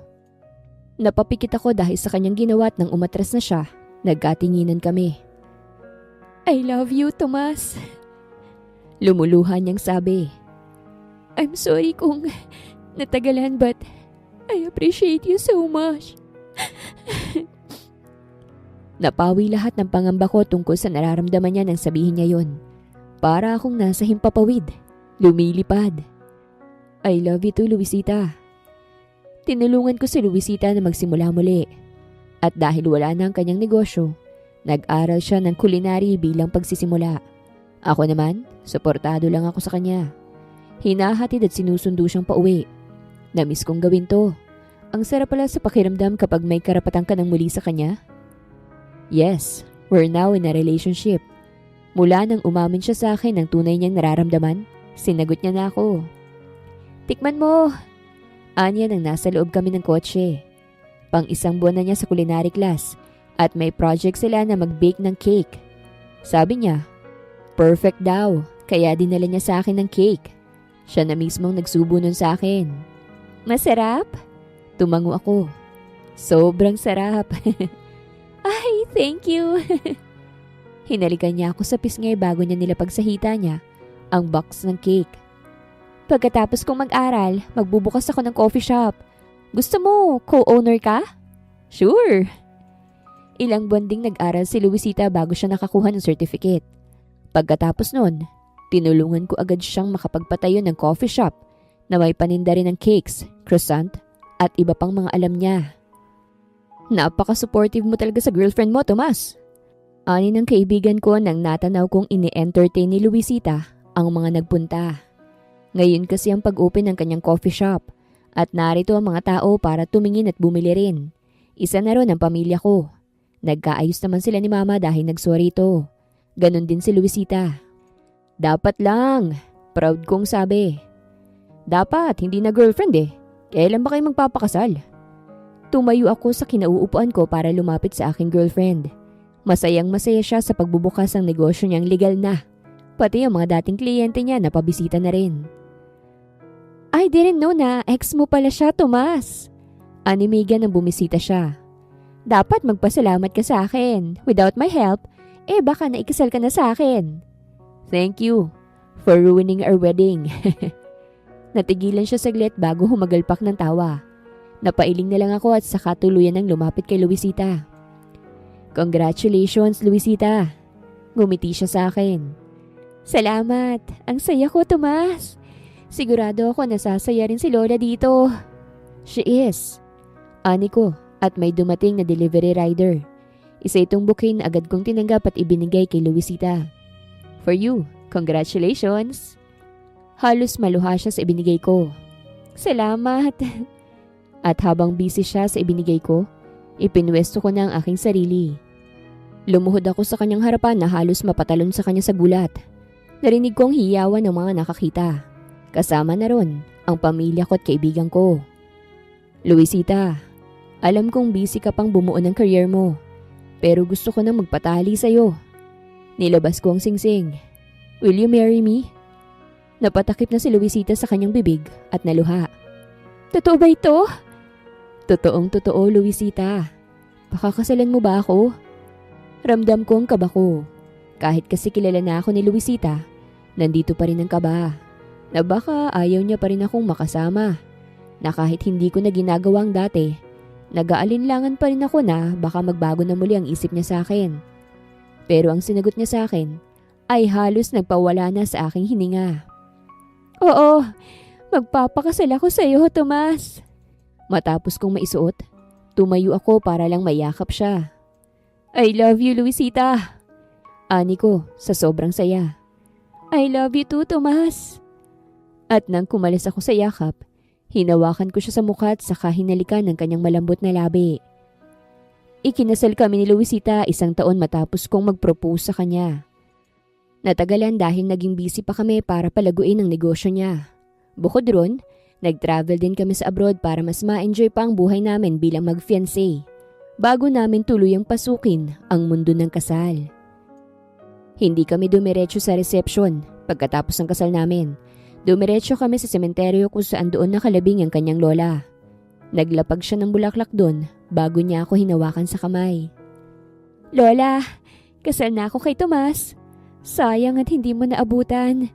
Napapikit ako dahil sa kanyang ginawa at nang umatras na siya, nagkatinginan kami. I love you, Tomas. Lumuluhan niyang sabi. I'm sorry kung natagalan but I appreciate you so much. Napawi lahat ng pangamba ko tungkol sa nararamdaman niya nang sabihin niya yon. Para akong nasa himpapawid, lumilipad. I love you too, Luisita. Tinulungan ko si Luisita na magsimula muli. At dahil wala na ang kanyang negosyo, nag-aral siya ng culinary bilang pagsisimula. Ako naman, suportado lang ako sa kanya. Hinahatid at sinusundo siyang pauwi. Namiss kong gawin to. Ang sarap pala sa pakiramdam kapag may karapatan ka ng muli sa kanya. Yes, we're now in a relationship. Mula nang umamin siya sa akin ng tunay niyang nararamdaman, sinagot niya na ako. Tikman mo! Anya nang nasa loob kami ng kotse. Pang-isang buwan na niya sa culinary class at may project sila na mag-bake ng cake. Sabi niya, perfect daw, kaya dinala niya sa akin ng cake. Siya na mismong nagsubo nun sa akin. Masarap? Tumango ako. Sobrang sarap. Ay, thank you. Hinalikan niya ako sa pisngi bago niya nilapag sa hita niya ang box ng cake. Pagkatapos kong mag-aral, magbubukas ako ng coffee shop. Gusto mo, co-owner ka? Sure. Ilang buwan ding nag-aral si Luisita bago siya nakakuha ng certificate. Pagkatapos nun, tinulungan ko agad siyang makapagpatayo ng coffee shop na may paninda rin ng cakes, croissant, at iba pang mga alam niya. Napaka-supportive mo talaga sa girlfriend mo, Tomas. Ani ng kaibigan ko nang natanaw kong ini-entertain ni Luisita ang mga nagpunta. Ngayon kasi ang pag-open ng kanyang coffee shop at narito ang mga tao para tumingin at bumili rin. Isa na ron ang pamilya ko. Nagkaayos naman sila ni Mama dahil nagsorry ito. Ganon din si Luisita. Dapat lang, proud kong sabi. Dapat, hindi na girlfriend eh. Kailan ba kayo magpapakasal? Tumayo ako sa kinauupuan ko para lumapit sa aking girlfriend. Masayang masaya siya sa pagbubukas ng negosyo niyang legal na. Pati ang mga dating kliyente niya na pabisita na rin. I didn't know na ex mo pala siya, Tomas. Ani Megan nang bumisita siya. Dapat magpasalamat ka sa akin. Without my help, baka naikasal ka na sa akin. Thank you for ruining our wedding. Natigilan siya saglit bago humagalpak ng tawa. Napailing na lang ako at saka tuluyan ng lumapit kay Luisita. Congratulations, Luisita. Ngumiti siya sa akin. Salamat. Ang saya ko, Tomas. Sigurado ako nasasaya rin si Lola dito. She is. Ani ko at may dumating na delivery rider. Isa itong bouquet na agad kong tinanggap at ibinigay kay Luisita. For you, congratulations. Halos maluha siya sa ibinigay ko. Salamat. At habang busy siya sa ibinigay ko, ipinwesto ko na ang aking sarili. Lumuhod ako sa kanyang harapan na halos mapatalon sa kanya sa gulat. Narinig kong hiyawan ng mga nakakita. Kasama na ron ang pamilya ko at kaibigan ko. Luisita, alam kong busy ka pang bumuo ng career mo. Pero gusto ko na magpatali sa'yo. Nilabas ko ang singsing. Will you marry me? Napatakip na si Luisita sa kanyang bibig at naluha. Totoo ba ito? Totoong totoo, Luisita. Pakakasalan mo ba ako? Ramdam ko ang kaba ko. Kahit kasi kilala na ako ni Luisita, nandito pa rin ang kaba. Na baka ayaw niya pa rin akong makasama. Na kahit hindi ko na ginagawang dati, nag-aalinlangan pa rin ako na baka magbago na muli ang isip niya sa akin. Pero ang sinagot niya sa akin ay halos nagpawala na sa aking hininga. Oo, magpapakasal ako sa iyo, Tomas. Matapos kong maisuot, tumayo ako para lang mayakap siya. I love you, Luisita. Ani ko sa sobrang saya. I love you too, Tomas. At nang kumalas ako sa yakap, hinawakan ko siya sa mukha at saka hinalikan ng kanyang malambot na labi. Ikinasal kami ni Luisita 1 taon matapos kong mag-propose sa kanya. Natagalan dahil naging busy pa kami para palaguin ang negosyo niya. Bukod ron, nag-travel din kami sa abroad para mas ma-enjoy pa ang buhay namin bilang mag-fiancé, bago namin tuluyang pasukin ang mundo ng kasal. Hindi kami dumiretso sa reception pagkatapos ng kasal namin. Dumiretso kami sa sementeryo kung saan doon nakalabing ang kanyang lola. Naglapag siya ng bulaklak doon bago niya ako hinawakan sa kamay. Lola, kasal na ako kay Tomas. Sayang at hindi mo naabutan.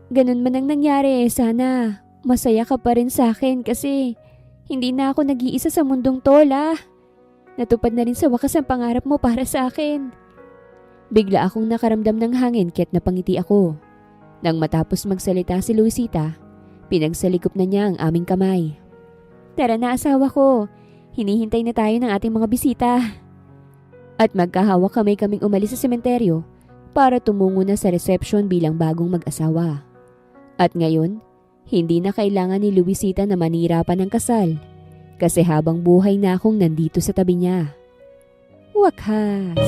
Ganun man ang nangyari, sana masaya ka pa rin sa akin kasi hindi na ako nag-iisa sa mundong to, La. Natupad na rin sa wakas ang pangarap mo para sa akin. Bigla akong nakaramdam ng hangin kaya't napangiti ako. Nang matapos magsalita si Luisita, pinagsalikop na niya ang aming kamay. Tara na, asawa ko. Hinihintay na tayo ng ating mga bisita. At magkahawak kaming umalis sa sementeryo para tumungo na sa reception bilang bagong mag-asawa. At ngayon, hindi na kailangan ni Luisita na manirapan ng kasal kasi habang buhay na akong nandito sa tabi niya. Wakas!